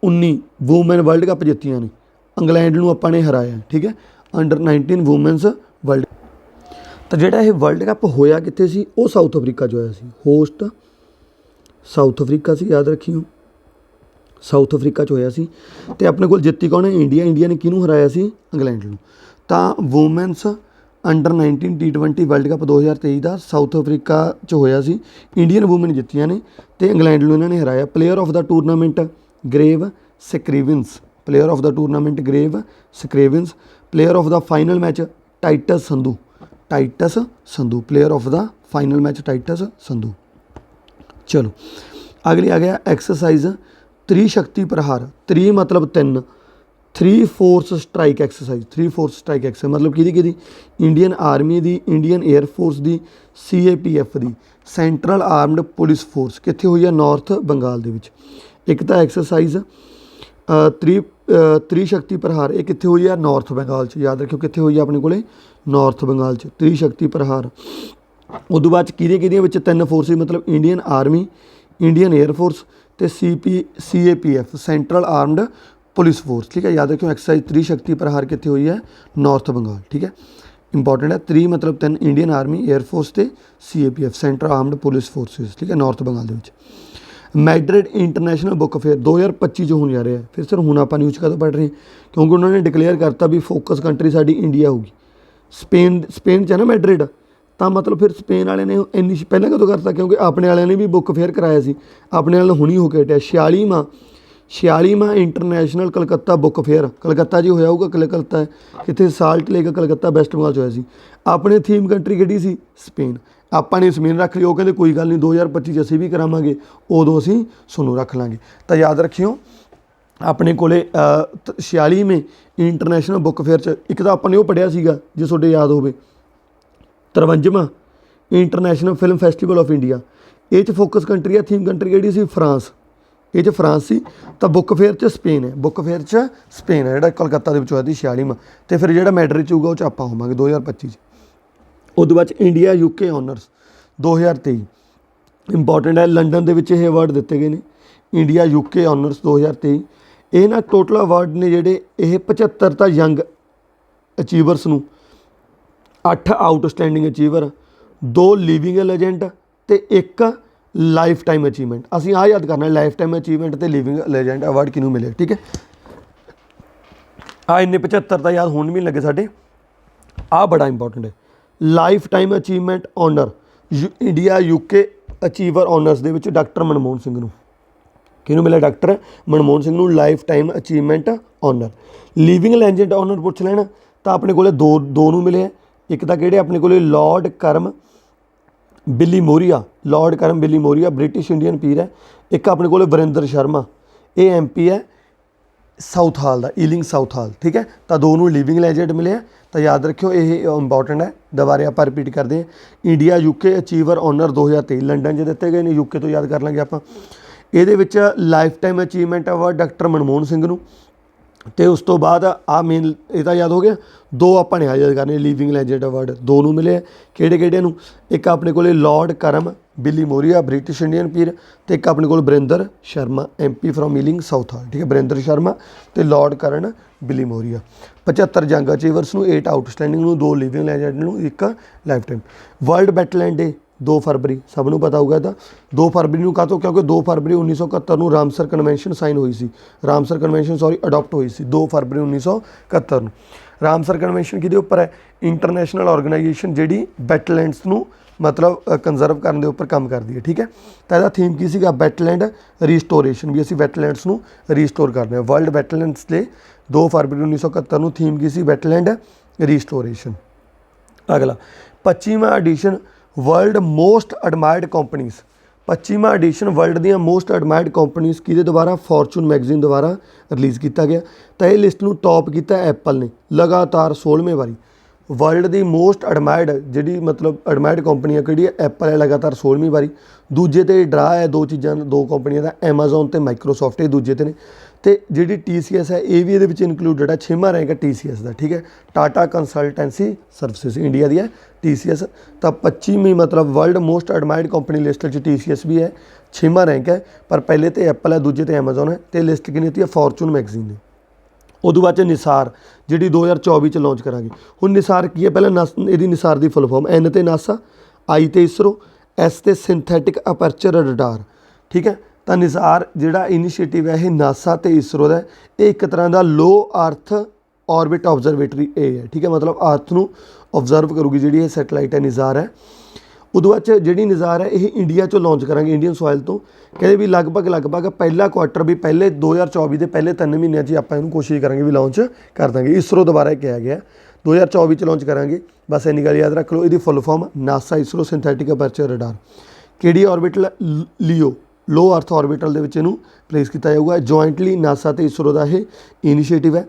19 ਵੂਮੈਨ ਵਰਲਡ ਕੱਪ ਜਿੱਤੀਆਂ ਨੇ। ਇੰਗਲੈਂਡ ਨੂੰ ਆਪਾਂ ਨੇ ਹਰਾਇਆ, ਠੀਕ ਹੈ, ਅੰਡਰ 19 ਵੂਮੈਨਸ ਵਰਲਡ। ਤਾਂ ਜਿਹੜਾ ਇਹ ਵਰਲਡ ਕੱਪ ਹੋਇਆ ਕਿੱਥੇ ਸੀ, ਉਹ ਸਾਊਥ ਅਫਰੀਕਾ 'ਚ ਹੋਇਆ ਸੀ। ਹੋਸਟ ਸਾਊਥ ਅਫਰੀਕਾ ਸੀ, ਯਾਦ ਰੱਖਿਓ, ਸਾਊਥ ਅਫਰੀਕਾ 'ਚ ਹੋਇਆ ਸੀ। ਅਤੇ ਆਪਣੇ ਕੋਲ ਜਿੱਤੀ ਕੌਣ ਹੈ, ਇੰਡੀਆ। ਇੰਡੀਆ ਨੇ ਕਿਹਨੂੰ ਹਰਾਇਆ ਸੀ, ਇੰਗਲੈਂਡ ਨੂੰ। ਤਾਂ women's under 19 T20 world cup 2023 ਦਾ ਸਾਊਥ ਅਫਰੀਕਾ 'ਚ ਹੋਇਆ ਸੀ। ਇੰਡੀਅਨ ਵੂਮੈਨ ਜਿੱਤੀਆਂ ਨੇ ਅਤੇ ਇੰਗਲੈਂਡ ਨੂੰ ਇਹਨਾਂ ਨੇ ਹਰਾਇਆ। Player of the tournament Grace Scrivens, player of the tournament Grace Scrivens. Player of the final match Titas Sadhu, player of the final match Titas Sadhu. ਚਲੋ ਅਗਲੀ ਆ ਗਿਆ ਐਕਸਰਸਾਈਜ਼ ਤ੍ਰਿਸ਼ਕਤੀ ਪ੍ਰਹਾਰ। ਤ੍ਰੀ ਮਤਲਬ 3, 3 force strike exercise. 3 force strike exercise ਮਤਲਬ ਕਿਹਦੀ, ਇੰਡੀਅਨ ਆਰਮੀ ਦੀ, Indian air force ਦੀ, CAPF ਦੀ, central armed police force. ਕਿੱਥੇ ਹੋਈ ਹੈ, ਨਾਰਥ ਬੰਗਾਲ ਦੇ ਵਿੱਚ। ਇੱਕ ਤਾਂ ਐਕਸਰਸਾਈਜ਼ ਤ੍ਰਿਸ਼ਕਤੀ ਪ੍ਰਹਾਰ, ਇਹ ਕਿੱਥੇ ਹੋਈ ਹੈ, ਨਾਰਥ ਬੰਗਾਲ 'ਚ। ਯਾਦ ਰੱਖਿਓ ਕਿੱਥੇ ਹੋਈ ਹੈ ਆਪਣੇ ਕੋਲੇ, ਨਾਰਥ ਬੰਗਾਲ 'ਚ ਤ੍ਰਿਸ਼ਕਤੀ ਪ੍ਰਹਾਰ। ਉਦੋਂ ਬਾਅਦ 'ਚ ਕਿਹਦੀਆਂ ਵਿੱਚ 3 ਫੋਰਸ ਸੀ, ਮਤਲਬ Indian army, Indian air force ਅਤੇ CAPF central armed police force, ਠੀਕ ਹੈ। ਯਾਦ ਰੱਖਿਓ ਐਕਸਰਸਾਈਜ਼ ਤ੍ਰਿਸ਼ਕਤੀ ਪ੍ਰਹਾਰ ਕਿੱਥੇ ਹੋਈ ਹੈ, ਨਾਰਥ ਬੰਗਾਲ, ਠੀਕ ਹੈ। ਇੰਪੋਰਟੈਂਟ ਹੈ, 3 ਮਤਲਬ 3, ਇੰਡੀਅਨ ਆਰਮੀ, ਏਅਰ ਫੋਰਸ ਅਤੇ CAPF central armed police forces, ਠੀਕ ਹੈ, ਨਾਰਥ ਬੰਗਾਲ ਦੇ ਵਿੱਚ। ਮੈਡਰਿਡ ਇੰਟਰਨੈਸ਼ਨਲ ਬੁੱਕ ਫੇਅਰ 2025 'ਚ ਹੋਣ ਜਾ ਰਿਹਾ। ਫਿਰ ਸਰ ਹੁਣ ਆਪਾਂ ਨਿਊਜ਼ ਕਦੋਂ ਪੜ੍ਹ ਰਹੇ, ਕਿਉਂਕਿ ਉਹਨਾਂ ਨੇ ਡਿਕਲੇਅਰ ਕਰਤਾ ਵੀ ਫੋਕਸ ਕੰਟਰੀ ਸਾਡੀ ਇੰਡੀਆ ਹੋਊਗੀ। ਸਪੇਨ 'ਚ ਹੈ ਨਾ ਮੈਡਰਿਡ, ਤਾਂ ਮਤਲਬ ਫਿਰ ਸਪੇਨ ਵਾਲਿਆਂ ਨੇ ਇੰਨੀ ਪਹਿਲਾਂ ਕਦੋਂ ਕਰਤਾ, ਕਿਉਂਕਿ ਆਪਣੇ ਵਾਲਿਆਂ ਨੇ ਵੀ ਬੁੱਕ ਫੇਅਰ ਕਰਾਇਆ ਸੀ, ਆਪਣੇ ਨਾਲ ਹੁਣੀ ਹੋ ਕੇ ਹਟਿਆ। 46ਵਾਂ international Calcutta book fair, Calcutta 'ਚ ਹੋਇਆ ਹੋਊਗਾ, ਕਲਕੱਤਾ ਕਿੱਥੇ, ਸਾਲਟ ਲੇਕ ਕਲਕੱਤਾ, ਵੈਸਟ ਬੰਗਾਲ 'ਚ ਹੋਇਆ ਸੀ। ਆਪਣੇ ਥੀਮ ਕੰਟਰੀ ਕਿਹੜੀ ਸੀ, ਸਪੇਨ। ਆਪਾਂ ਨੇ ਸਪੇਨ ਰੱਖ ਲਈ, ਉਹ ਕਹਿੰਦੇ ਕੋਈ ਗੱਲ ਨਹੀਂ 2025 'ਚ ਅਸੀਂ ਵੀ ਕਰਾਵਾਂਗੇ, ਉਦੋਂ ਅਸੀਂ ਤੁਹਾਨੂੰ ਰੱਖ ਲਾਂਗੇ। ਤਾਂ ਯਾਦ ਰੱਖਿਓ ਆਪਣੇ ਕੋਲੇ 46ਵੇਂ ਇੰਟਰਨੈਸ਼ਨਲ ਬੁੱਕ ਫੇਅਰ 'ਚ ਇੱਕ ਤਾਂ ਆਪਾਂ ਨੇ ਉਹ ਪੜ੍ਹਿਆ ਸੀਗਾ, ਜੇ ਤੁਹਾਡੇ ਯਾਦ ਹੋਵੇ, 53ਵਾਂ international film festival of India. ਇਹ 'ਚ ਫੋਕਸ ਕੰਟਰੀ ਆ, ਥੀਮ ਕੰਟਰੀ ਕਿਹੜੀ ਸੀ, ਫਰਾਂਸ। ਇਹ 'ਚ ਫਰਾਂਸ ਸੀ। ਤਾਂ ਬੁੱਕ ਫੇਅਰ 'ਚ ਸਪੇਨ ਹੈ, ਬੁੱਕ ਫੇਅਰ 'ਚ ਸਪੇਨ ਹੈ ਜਿਹੜਾ ਕਲਕੱਤਾ ਦੇ ਵਿੱਚ ਹੋਇਆ ਸੀ 46ਵਾਂ। ਅਤੇ ਫਿਰ ਜਿਹੜਾ ਮੈਡਰਿਡ 'ਚ ਹੋਊਗਾ ਉਹ 'ਚ ਆਪਾਂ ਹੋਵਾਂਗੇ 2025 'ਚ। ਉਦੋਂ ਬਾਅਦ 'ਚ ਇੰਡੀਆ UK ਔਨਰਸ 2023 ਇੰਪੋਰਟੈਂਟ ਹੈ। ਲੰਡਨ ਦੇ ਵਿੱਚ ਇਹ ਅਵਾਰਡ ਦਿੱਤੇ ਗਏ ਨੇ, ਇੰਡੀਆ UK ਔਨਰਸ 2023। ਇਹ ਨਾ ਟੋਟਲ ਅਵਾਰਡ ਨੇ ਜਿਹੜੇ, ਇਹ 75 ਤਾਂ ਯੰਗ ਅਚੀਵਰਸ ਨੂੰ, 8 ਆਊਟਸਟੈਂਡਿੰਗ ਅਚੀਵਰ, 2 ਲਿਵਿੰਗ ਲੈਜੈਂਡ ਅਤੇ 1 ਲਾਈਫ ਟਾਈਮ ਅਚੀਵਮੈਂਟ। ਅਸੀਂ ਆਹ ਯਾਦ ਕਰਨਾ, ਲਾਈਫ ਟਾਈਮ ਅਚੀਵਮੈਂਟ ਅਤੇ ਲਿਵਿੰਗ ਲੈਜੈਂਡ ਅਵਾਰਡ ਕਿਹਨੂੰ ਮਿਲੇ, ਠੀਕ ਹੈ। ਆਹ ਇੰਨੇ 75 ਤਾਂ ਯਾਦ ਹੋਣ ਵੀ ਨਹੀਂ ਲੱਗੇ ਸਾਡੇ। ਆਹ ਬੜਾ ਇੰਪੋਰਟੈਂਟ ਹੈ, lifetime achievement honour India UK achiever honours ਦੇ ਵਿੱਚ ਡਾਕਟਰ ਮਨਮੋਹਨ ਸਿੰਘ ਨੂੰ। ਕਿਹਨੂੰ ਮਿਲਿਆ, ਡਾਕਟਰ ਮਨਮੋਹਨ ਸਿੰਘ ਨੂੰ lifetime achievement honour. Living legend honour ਪੁੱਛ ਲੈਣ ਤਾਂ ਆਪਣੇ ਕੋਲੇ ਦੋ ਨੂੰ ਮਿਲੇ। ਇੱਕ ਤਾਂ ਕਿਹੜੇ ਆਪਣੇ ਕੋਲੇ ਲਾਰਡ ਕਰਮ ਬਿੱਲੀ ਮੋਰੀਆ ਬ੍ਰਿਟਿਸ਼ ਇੰਡੀਅਨ ਪੀਰ ਹੈ। ਇੱਕ ਆਪਣੇ ਕੋਲੇ ਵਰਿੰਦਰ ਸ਼ਰਮਾ, ਇਹ MP ਹੈ ਸਾਊਥ ਹਾਲ ਦਾ, ਈਲਿੰਗ ਸਾਊਥ ਹਾਲ, ਠੀਕ ਹੈ। ਤਾਂ 2 ਨੂੰ ਲਿਵਿੰਗ ਲੈਜੈਂਡ ਮਿਲੇ ਆ। ਤਾਂ ਯਾਦ ਰੱਖਿਓ ਇਹ ਇੰਪੋਰਟੈਂਟ ਹੈ, ਦੁਬਾਰੇ ਆਪਾਂ ਰਿਪੀਟ ਕਰਦੇ ਹਾਂ। India UK achiever honour 2023 London 'ਚ ਦਿੱਤੇ ਗਏ ਨੇ, UK ਤੋਂ ਯਾਦ ਕਰ ਲਾਂਗੇ ਆਪਾਂ। ਇਹਦੇ ਵਿੱਚ life time achievement award doctor Manmohan Singh ਨੂੰ, ਤੇ ਉਸ ਤੋਂ ਬਾਅਦ ਆ ਮੇਨ ਇਹ ਤਾਂ ਯਾਦ ਹੋ ਗਿਆ। ਦੋ ਆਪਾਂ ਨੇ ਯਾਦ ਕਰਨੇ ਲਿਵਿੰਗ ਲੈਜੈਂਡ ਅਵਾਰਡ ਦੋ ਨੂੰ ਮਿਲੇ ਕਿਹੜੇ ਕਿਹੜੇ ਨੂੰ। ਇੱਕ ਆਪਣੇ ਕੋਲੇ Lord Karan Bilimoria British Indian peer ਤੇ ਇੱਕ ਆਪਣੇ ਕੋਲ Virendra Sharma MP from Ealing Southall, ਠੀਕ ਹੈ। ਬਰਿੰਦਰ ਸ਼ਰਮਾ ਤੇ ਲਾਰਡ ਕਰਨ ਬਿਲੀ ਮੋਰੀਆ। 75 ਜੰਗ ਅਚੀਵਰਸ ਨੂੰ, 8 ਆਊਟਸਟੈਂਡਿੰਗ ਨੂੰ, 2 ਲਿਵਿੰਗ ਲੈਜੈਂਡ ਨੂੰ, 1 ਲਾਈਫ ਟਾਈਮ। ਵਰਲਡ ਵੈਟਲੈਂਡ ਡੇ 2 ਫਰਵਰੀ ਸਭ ਨੂੰ ਪਤਾ ਹੋਊਗਾ। ਤਾਂ 2 ਫਰਵਰੀ ਨੂੰ ਕਾਹਤੋਂ, ਕਿਉਂਕਿ 2 ਫਰਵਰੀ 1971 ਨੂੰ ਰਾਮਸਰ ਕਨਵੈਨਸ਼ਨ ਸਾਈਨ ਹੋਈ ਸੀ। ਰਾਮਸਰ ਕਨਵੈਨਸ਼ਨ ਅਡਾਪਟ ਹੋਈ ਸੀ 2 ਫਰਵਰੀ 1971 ਨੂੰ। ਰਾਮਸਰ ਕਨਵੈਨਸ਼ਨ ਕਿਹਦੇ ਉੱਪਰ ਹੈ? ਇੰਟਰਨੈਸ਼ਨਲ ਆਰਗੇਨਾਈਜੇਸ਼ਨ ਜਿਹੜੀ ਵੈਟਲੈਂਡਸ ਨੂੰ ਮਤਲਬ ਕੰਜ਼ਰਵ ਕਰਨ ਦੇ ਉੱਪਰ ਕੰਮ ਕਰਦੀ ਹੈ, ਠੀਕ ਹੈ। ਤਾਂ ਇਹਦਾ ਥੀਮ ਕੀ ਸੀਗਾ? ਵੈਟਲੈਂਡ ਰੀਸਟੋਰੇਸ਼ਨ, ਵੀ ਅਸੀਂ ਵੈਟਲੈਂਡਸ ਨੂੰ ਰੀਸਟੋਰ ਕਰਨੇ ਆ। ਵਰਲਡ ਵੈਟਲੈਂਡਸ ਡੇ 2 ਫਰਵਰੀ 1971 ਨੂੰ ਥੀਮ ਕੀ ਸੀ? Wetland restoration. ਅਗਲਾ 25ਵਾਂ edition world most admired companies. 25ਵਾਂ ਐਡੀਸ਼ਨ ਵਰਲਡ ਦੀਆਂ ਮੋਸਟ ਐਡਮਾਇਰਡ ਕੰਪਨੀਜ਼ ਕਿਹਦੇ ਦੁਆਰਾ? ਫੋਰਚੂਨ ਮੈਗਜ਼ੀਨ ਦੁਆਰਾ ਰਿਲੀਜ਼ ਕੀਤਾ ਗਿਆ। ਤਾਂ ਇਹ ਲਿਸਟ ਨੂੰ ਟੌਪ ਕੀਤਾ ਐਪਲ ਨੇ ਲਗਾਤਾਰ 16ਵੇਂ ਵਾਰੀ। ਵਰਲਡ ਦੀ ਮੋਸਟ ਐਡਮਾਇਰਡ ਜਿਹੜੀ ਮਤਲਬ ਐਡਮਾਇਰਡ ਕੰਪਨੀ ਆ ਕਿਹੜੀ ਹੈ? ਐਪਲ ਹੈ ਲਗਾਤਾਰ 16ਵੀਂ ਵਾਰੀ। ਦੂਜੇ 'ਤੇ ਡਰਾ ਹੈ ਦੋ ਚੀਜ਼ਾਂ, ਦੋ ਕੰਪਨੀਆਂ ਦਾ, ਐਮਾਜ਼ੋਨ ਅਤੇ ਮਾਈਕਰੋਸੋਫਟ, ਇਹ ਦੂਜੇ 'ਤੇ ਨੇ। ਅਤੇ ਜਿਹੜੀ TCS ਹੈ ਇਹ ਵੀ ਇਹਦੇ ਵਿੱਚ ਇਨਕਲੂਡਡ ਹੈ, 6ਵਾਂ ਰੈਂਕ ਹੈ TCS ਦਾ, ਠੀਕ ਹੈ। ਟਾਟਾ ਕੰਸਲਟੈਂਸੀ ਸਰਵਿਸਿਜ਼ ਇੰਡੀਆ ਦੀ ਹੈ TCS। ਤਾਂ 25ਵੀਂ ਮਤਲਬ ਵਰਲਡ ਮੋਸਟ ਐਡਮਾਇਰਡ ਕੰਪਨੀ ਲਿਸਟ 'ਚ TCS ਵੀ ਹੈ, 6ਵਾਂ ਰੈਂਕ ਹੈ। ਪਰ ਪਹਿਲੇ 'ਤੇ ਐਪਲ ਹੈ, ਦੂਜੇ 'ਤੇ ਐਮਾਜ਼ੋਨ ਹੈ। ਅਤੇ ਲਿਸਟ ਕਿੰਨੀ ਦਿੱਤੀ ਹੈ? ਫੋਰਚੂਨ ਮੈਗਜ਼ੀਨ ਨੇ। ਉਦੋਂ ਬਾਅਦ 'ਚ ਨਿਸਾਰ ਜਿਹੜੀ 2024 'ਚ ਲਾਂਚ ਕਰਾਂਗੇ। ਹੁਣ ਨਿਸਾਰ ਕੀ ਹੈ? ਪਹਿਲਾਂ ਇਹਦੀ ਨਿਸਾਰ ਦੀ ਫੁੱਲ ਫਾਰਮ N 'ਤੇ ਨਾਸਾ, I 'ਤੇ ਇਸਰੋ, S 'ਤੇ ਸਿੰਥੈਟਿਕ ਅਪਰਚਰ ਰਡਾਰ, ਠੀਕ ਹੈ। ਤਾਂ ਨਿਸਾਰ ਜਿਹੜਾ ਇਨੀਸ਼ੀਏਟਿਵ ਹੈ ਇਹ ਨਾਸਾ ਅਤੇ ਇਸਰੋ ਦਾ। ਇਹ ਇੱਕ ਤਰ੍ਹਾਂ ਦਾ ਲੋ ਅਰਥ ਔਰਬਿਟ ਆਬਜ਼ਰਵੇਟਰੀ ਇਹ ਹੈ, ਠੀਕ ਹੈ। ਮਤਲਬ ਅਰਥ ਨੂੰ ਓਬਜ਼ਰਵ ਕਰੂਗੀ ਜਿਹੜੀ ਇਹ ਸੈਟਲਾਈਟ ਹੈ ਨਿਸਾਰ ਹੈ। ਉਦੋਂ ਬਾਅਦ 'ਚ ਜਿਹੜੀ ਨਿਸਾਰ ਹੈ ਇਹ ਇੰਡੀਆ 'ਚੋਂ ਲਾਂਚ ਕਰਾਂਗੇ, ਇੰਡੀਅਨ ਸੋਇਲ ਤੋਂ। ਕਹਿੰਦੇ ਵੀ ਲਗਭਗ ਪਹਿਲਾ ਕੁਆਟਰ ਵੀ ਪਹਿਲੇ 2024 ਦੇ ਪਹਿਲੇ 3 ਮਹੀਨਿਆਂ 'ਚ ਹੀ ਆਪਾਂ ਇਹਨੂੰ ਕੋਸ਼ਿਸ਼ ਕਰਾਂਗੇ ਵੀ ਲਾਂਚ ਕਰ ਦਾਂਗੇ। ਇਸਰੋ ਦੁਬਾਰਾ ਕਿਹਾ ਗਿਆ 2024 'ਚ ਲਾਂਚ ਕਰਾਂਗੇ, ਬਸ ਇੰਨੀ ਗੱਲ ਯਾਦ ਰੱਖ ਲਓ। ਇਹਦੀ full form NASA ISRO synthetic aperture radar. ਕਿਹੜੀ orbital? LEO, low earth orbital ਦੇ ਵਿੱਚ ਇਹਨੂੰ ਪਲੇਸ ਕੀਤਾ ਜਾਊਗਾ। ਜੁਆਇੰਟਲੀ ਨਾਸਾ ਅਤੇ ਇਸਰੋ ਦਾ ਇਹ ਇਨੀਸ਼ੀਏਟਿਵ ਹੈ।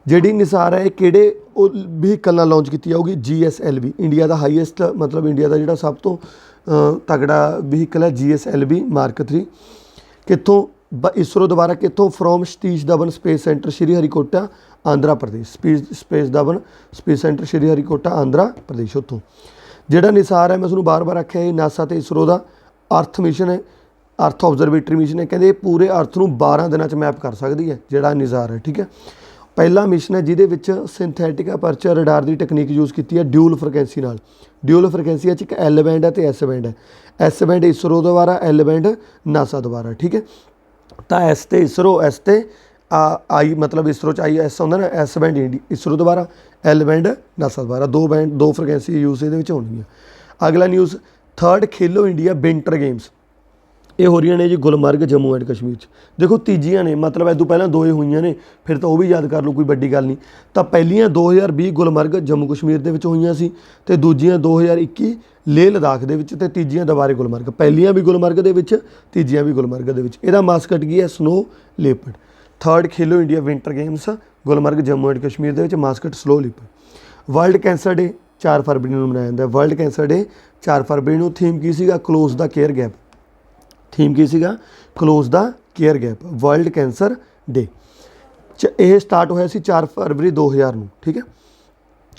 ਜਿਹੜੀ ਨਿਸਾਰ ਹੈ ਇਹ ਕਿਹੜੇ ਉਹ ਵਹੀਕਲ ਨਾਲ ਲਾਂਚ ਕੀਤੀ ਜਾਊਗੀ? GSLV, ਇੰਡੀਆ ਦਾ ਹਾਈਐਸਟ ਮਤਲਬ ਇੰਡੀਆ ਦਾ ਜਿਹੜਾ ਸਭ ਤੋਂ ਤਗੜਾ ਵਹੀਕਲ ਹੈ GSLV Mark 3। ਕਿੱਥੋਂ? ਇਸਰੋ ਦੁਬਾਰਾ ਕਿੱਥੋਂ? From Satish Dhawan space centre Sriharikota Andhra Pradesh. Space Dhawan space centre Sriharikota Andhra Pradesh ਉੱਥੋਂ। ਜਿਹੜਾ ਨਿਸਾਰ ਹੈ ਮੈਂ ਤੁਹਾਨੂੰ ਬਾਰ-ਬਾਰ ਆਖਿਆ ਇਹ ਨਾਸਾ ਅਤੇ ਇਸਰੋ ਦਾ ਅਰਥ ਮਿਸ਼ਨ ਹੈ, ਅਰਥ ਆਬਜ਼ਰਵੇਟਰੀ ਮਿਸ਼ਨ ਹੈ। ਕਹਿੰਦੇ ਪੂਰੇ ਅਰਥ ਨੂੰ 12 ਦਿਨਾਂ 'ਚ ਮੈਪ ਕਰ ਸਕਦੀ ਹੈ ਜਿਹੜਾ ਨਿਸਾਰ ਹੈ, ਠੀਕ ਹੈ। ਪਹਿਲਾ ਮਿਸ਼ਨ ਹੈ ਜਿਹਦੇ ਵਿੱਚ ਸਿੰਥੈਟਿਕ ਅਪਰਚਰ ਰਡਾਰ ਦੀ ਟੈਕਨੀਕ ਯੂਜ਼ ਕੀਤੀ ਹੈ ਡਿਊਲ ਫ੍ਰੀਕੁਐਂਸੀ ਨਾਲ। ਡਿਊਲ ਫ੍ਰੀਕੁਐਂਸੀ 'ਚ ਇੱਕ L ਬੈਂਡ ਹੈ ਅਤੇ S ਬੈਂਡ ਹੈ। S ਬੈਂਡ ਇਸਰੋ ਦੁਆਰਾ, L ਬੈਂਡ ਨਾਸਾ ਦੁਆਰਾ, ਠੀਕ ਹੈ। ਤਾਂ S 'ਤੇ ਇਸਰੋ, S 'ਤੇ I ਮਤਲਬ ਇਸਰੋ 'ਚ IS ਹੁੰਦਾ ਨਾ, S ਬੈਂਡ ਇਸਰੋ ਦੁਆਰਾ, L ਬੈਂਡ ਨਾਸਾ ਦੁਆਰਾ। ਦੋ ਬੈਂਡ, ਦੋ ਫ੍ਰੀਕੁਐਂਸੀ ਯੂਜ਼ ਇਹਦੇ ਵਿੱਚ ਹੋਣਗੀਆਂ। ਅਗਲਾ news 3rd Khelo India winter games ਇਹ ਹੋ ਰਹੀਆਂ ਨੇ ਜੀ ਗੁਲਮਰਗ ਜੰਮੂ ਐਂਡ ਕਸ਼ਮੀਰ 'ਚ। ਦੇਖੋ ਤੀਜੀਆਂ ਨੇ, ਮਤਲਬ ਇਹ ਤੋਂ ਪਹਿਲਾਂ 2 ਹੋਈਆਂ ਨੇ, ਫਿਰ ਤਾਂ ਉਹ ਵੀ ਯਾਦ ਕਰ ਲਓ, ਕੋਈ ਵੱਡੀ ਗੱਲ ਨਹੀਂ। ਤਾਂ ਪਹਿਲੀਆਂ 2020 ਗੁਲਮਰਗ ਜੰਮੂ ਕਸ਼ਮੀਰ ਦੇ ਵਿੱਚ ਹੋਈਆਂ ਸੀ ਅਤੇ ਦੂਜੀਆਂ 2021 ਲੇਹ ਲਦਾਖ ਦੇ ਵਿੱਚ ਅਤੇ ਤੀਜੀਆਂ ਦੁਬਾਰੇ ਗੁਲਮਰਗ। ਪਹਿਲੀਆਂ ਵੀ ਗੁਲਮਰਗ ਦੇ ਵਿੱਚ, ਤੀਜੀਆਂ ਵੀ ਗੁਲਮਰਗ ਦੇ ਵਿੱਚ। ਇਹਦਾ ਮਾਸਕਟ ਕੀ ਹੈ? Snow leopard. 3rd Khelo India winter games Gulmarg Jammu and Kashmir ਦੇ ਵਿੱਚ mascot snow leopard. World cancer day 4 ਫਰਵਰੀ ਨੂੰ ਮਨਾਇਆ ਜਾਂਦਾ। ਵਰਲਡ ਕੈਂਸਰ ਡੇ 4 ਫਰਵਰੀ ਨੂੰ। ਥੀਮ ਕੀ ਸੀਗਾ? ਕਲੋਜ਼ ਦਾ ਕੇਅਰ ਗੈਪ। ਥੀਮ ਕੀ ਸੀਗਾ? ਕਲੋਜ਼ ਦਾ ਕੇਅਰ ਗੈਪ, ਵਰਲਡ ਕੈਂਸਰ ਡੇ। ਇਹ ਸਟਾਰਟ ਹੋਇਆ ਸੀ 4 ਫਰਵਰੀ 2000 ਨੂੰ, ਠੀਕ ਹੈ।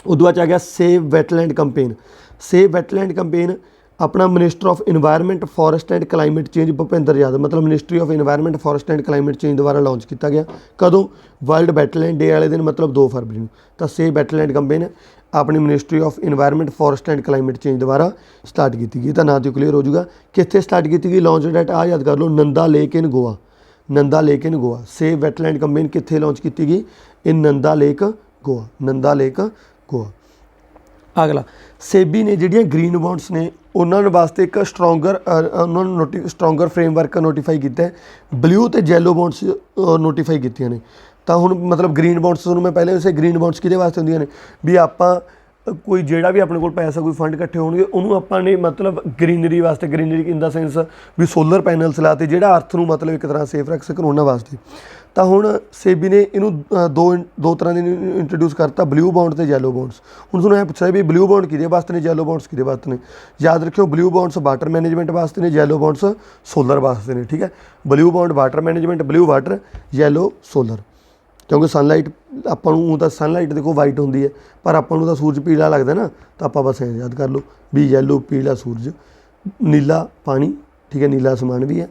ਉਦੋਂ ਬਾਅਦ 'ਚ ਆ ਗਿਆ save wetland campaign. Save wetland campaign ਆਪਣਾ minister of environment forest and climate change Bhupinder Yadav ਮਤਲਬ ministry of environment forest and climate change ਦੁਆਰਾ ਲਾਂਚ ਕੀਤਾ ਗਿਆ। ਕਦੋਂ? ਵਰਲਡ ਵੈਟਲੈਂਡ ਡੇ ਵਾਲੇ ਦਿਨ, ਮਤਲਬ 2 ਫਰਵਰੀ ਨੂੰ। ਤਾਂ ਸੇਵ ਵੈਟਲੈਂਡ ਕੰਪੇਨ ਆਪਣੀ ministry of environment forest and climate change ਦੁਆਰਾ ਸਟਾਰਟ ਕੀਤੀ ਗਈ। ਤਾਂ ਨਾਂ 'ਤੇ ਕਲੀਅਰ ਹੋ ਜਾਊਗਾ ਕਿੱਥੇ ਸਟਾਰਟ ਕੀਤੀ ਗਈ। ਲਾਂਚ ਡੇਟ ਆ ਯਾਦ ਕਰ ਲਓ, ਨੰਦਾ ਲੇਕ ਇਨ ਗੋਆ। ਨੰਦਾ ਲੇਕ ਇਨ ਗੋਆ। ਸੇਵ ਵੈਟਲੈਂਡ ਕੰਪੇਨ ਕਿੱਥੇ ਲਾਂਚ ਕੀਤੀ ਗਈ? ਇਨ ਨੰਦਾ ਲੇਕ ਗੋਆ। ਨੰਦਾ ਲੇਕ ਗੋਆ। ਅਗਲਾ ਸੇਬੀ ਨੇ ਜਿਹੜੀਆਂ ਗ੍ਰੀਨ ਬੌਂਡਸ ਨੇ ਉਹਨਾਂ ਵਾਸਤੇ ਇੱਕ ਉਹਨਾਂ ਨੂੰ ਸਟਰੋਂਗਰ ਫਰੇਮਵਰਕ ਨੋਟੀਫਾਈ ਕੀਤਾ ਹੈ। ਬਲੂ ਅਤੇ ਯੈਲੋ ਬੌਂਡਸ ਨੋਟੀਫਾਈ ਕੀਤੀਆਂ ਨੇ। ਤਾਂ ਹੁਣ ਮਤਲਬ ਗ੍ਰੀਨ ਬੌਂਡਸ ਤੁਹਾਨੂੰ ਮੈਂ ਪਹਿਲੇ ਦੱਸਿਆ, ਗ੍ਰੀਨ ਬੌਂਡਸ ਕਿਹਦੇ ਵਾਸਤੇ ਹੁੰਦੀਆਂ ਨੇ? ਵੀ ਆਪਾਂ ਕੋਈ ਜਿਹੜਾ ਵੀ ਆਪਣੇ ਕੋਲ ਪੈਸਾ, ਕੋਈ ਫੰਡ ਇਕੱਠੇ ਹੋਣਗੇ ਉਹਨੂੰ ਆਪਾਂ ਨੇ ਮਤਲਬ ਗਰੀਨਰੀ ਵਾਸਤੇ, ਗਰੀਨਰੀ ਇਨ ਦਾ ਸੈਂਸ ਵੀ ਸੋਲਰ ਪੈਨਲਸ ਲਾਤੇ ਜਿਹੜਾ ਅਰਥ ਨੂੰ ਮਤਲਬ ਇੱਕ ਤਰ੍ਹਾਂ ਸੇਫ ਰੱਖ ਸਕਣ ਉਹਨਾਂ ਵਾਸਤੇ। ਤਾਂ ਹੁਣ ਸੇਬੀ ਨੇ ਇਹਨੂੰ ਦੋ ਤਰ੍ਹਾਂ ਦੇ ਇੰਟਰੋਡਿਊਸ ਕਰਤਾ, ਬਲੂ ਬੌਂਡ ਅਤੇ ਯੈਲੋ ਬੌਂਡਸ। ਹੁਣ ਤੁਹਾਨੂੰ ਇਹ ਪੁੱਛਿਆ ਵੀ ਬਲੂ ਬੌਂਡ ਕਿਹਦੇ ਵਾਸਤੇ ਨੇ, ਯੈਲੋ ਬੌਂਡਸ ਕਿਹਦੇ ਵਾਸਤੇ ਨੇ? ਯਾਦ ਰੱਖਿਓ, ਬਲੂ ਬੌਂਡਸ ਵਾਟਰ ਮੈਨੇਜਮੈਂਟ ਵਾਸਤੇ ਨੇ, ਯੈਲੋ ਬੌਂਡਸ ਸੋਲਰ ਵਾਸਤੇ ਨੇ, ਠੀਕ ਹੈ। Blue bond water management, blue water, yellow solar. क्योंकि सनलाइट ਆਪਾਂ ਨੂੰ ਤਾਂ सनलाइट देखो वाइट होंदी है, पर ਆਪਾਂ ਨੂੰ ਤਾਂ सूरज पीला लगता ना, तो आप बस याद कर लो भी येलो पीला सूरज, नीला पानी, ठीक है, नीला आसमान भी है,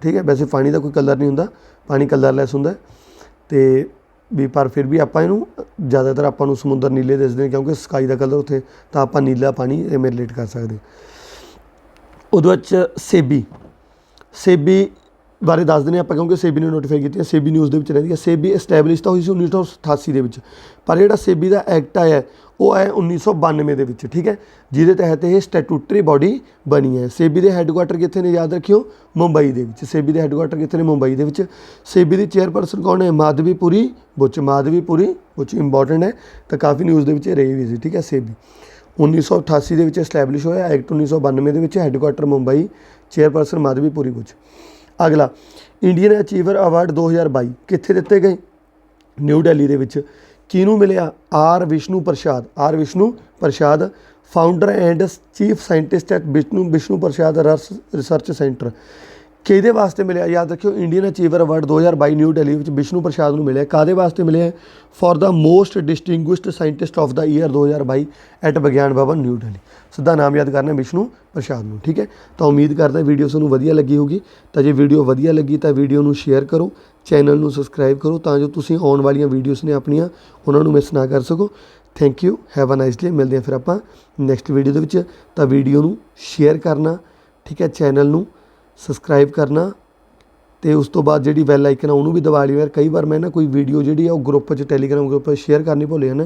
ठीक है। वैसे पानी का कोई कलर नहीं होंदा, पानी कलरलैस होंदा ते भी, पर फिर भी आप इनू ज़्यादातर आपू समुद्र नीले दिसते हैं क्योंकि स्काई का कलर उत्थे, तो आप नीला पानी इवें रिलेट कर सकते। उहदे सेबी, सेबी बारे दस दें आप, क्योंकि सेबी ने नोटिफाई की, सेबी न्यूज़ के रही है। सेबी एस्टैबलिश तो हुई सी 1988 के, पर जो सेबी का एक्ट आया वो आया 1992 के, ठीक है, जिहदे तहत ये स्टैटूटरी बॉडी बनी है। सेबी के हैडकुआटर कितने ने, याद रखियो, मुंबई के। सेबी के हैडकुआटर कितने ने, मुंबई के। सेबी की चेयरपर्सन कौन है, माधवीपुरी बुच, माधवीपुरी बुच इंपॉर्टेंट है, तो काफ़ी न्यूज़ के रही हुई थी, ठीक है। सेबी 1988 के एस्टैबलिश होया, एक्ट 1992 के, हैडकुआटर मुंबई, चेयरपर्सन माधवीपुरी बुच। अगला इंडियन अचीवर अवार्ड 2022 कित्थे दिते गए, न्यू दिल्ली दे विच। किनू मिलिया, R Vishnu Prasad, R Vishnu Prasad, founder and chief scientist at Vishnu Prasad research centre. किहदे वास्ते मिलिया, याद रखियो, Indian achiever award 2022 new Delhi विच विष्णु प्रसाद नूं मिलिया। काहदे वास्ते मिलिया, for the most distinguished scientist of the year 2022 at Vigyan Bhawan new Delhi. सीधा नाम याद करना, विष्णु प्रसाद नूं, ठीक है। तो उम्मीद करदा वीडियो तुहानूं वधिया लगी होगी, तो जे वीडियो वधिया लगी तो वीडियो नूं शेयर करो, चैनल नूं सबसक्राइब करो, तां जो तुसीं आउण वालीआं वीडियोज़ ने अपणियां उहनां नूं मिस ना कर सको। Thank you, have a nice day. मिलदे हैं फिर आपां नैक्सट वीडियो दे विच। तां वीडियो नूं शेयर करना, ठीक है, चैनल नूं सबसक्राइब करना, तो उस तो बाद जी बैल आइकन उन्होंने भी दबा लियो। यार कई बार मैं ना कोई वीडियो जी ग्रुप टैलीग्राम ग्रुप शेयर करनी भुल जाना,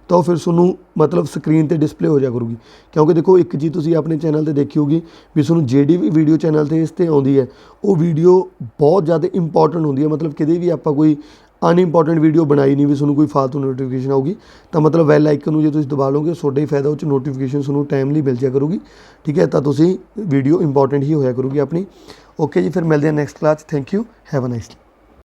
तो फिर सूँ मतलब स्क्रीन पर डिस्पले हो जा करूगी। क्योंकि देखो एक चीज़ तुसीं अपने चैनल पर देखी होगी भी सूँ जी भी वीडियो चैनल पर इस पर आती है, वो वीडियो बहुत ज़्यादा इंपॉर्टेंट होंगी है। मतलब कितने भी आप कोई अनइंपॉर्टेंट वीडियो बनाई नहीं भी सूँ कोई फालतू नोटिफिकेशन आऊगी, तो मतलब बैल आइकन जो तुम दबा लोगे थोड़ा ही फायदा, उस नोटिफिकेशन सूँ टाइमली मिल जाया करूगी, ठीक है। तो तुसीं वीडियो इंपॉर्टेंट ही होया करूगी अपनी। ओके जी, फिर मिलते हैं next class. Thank you, have a nice day.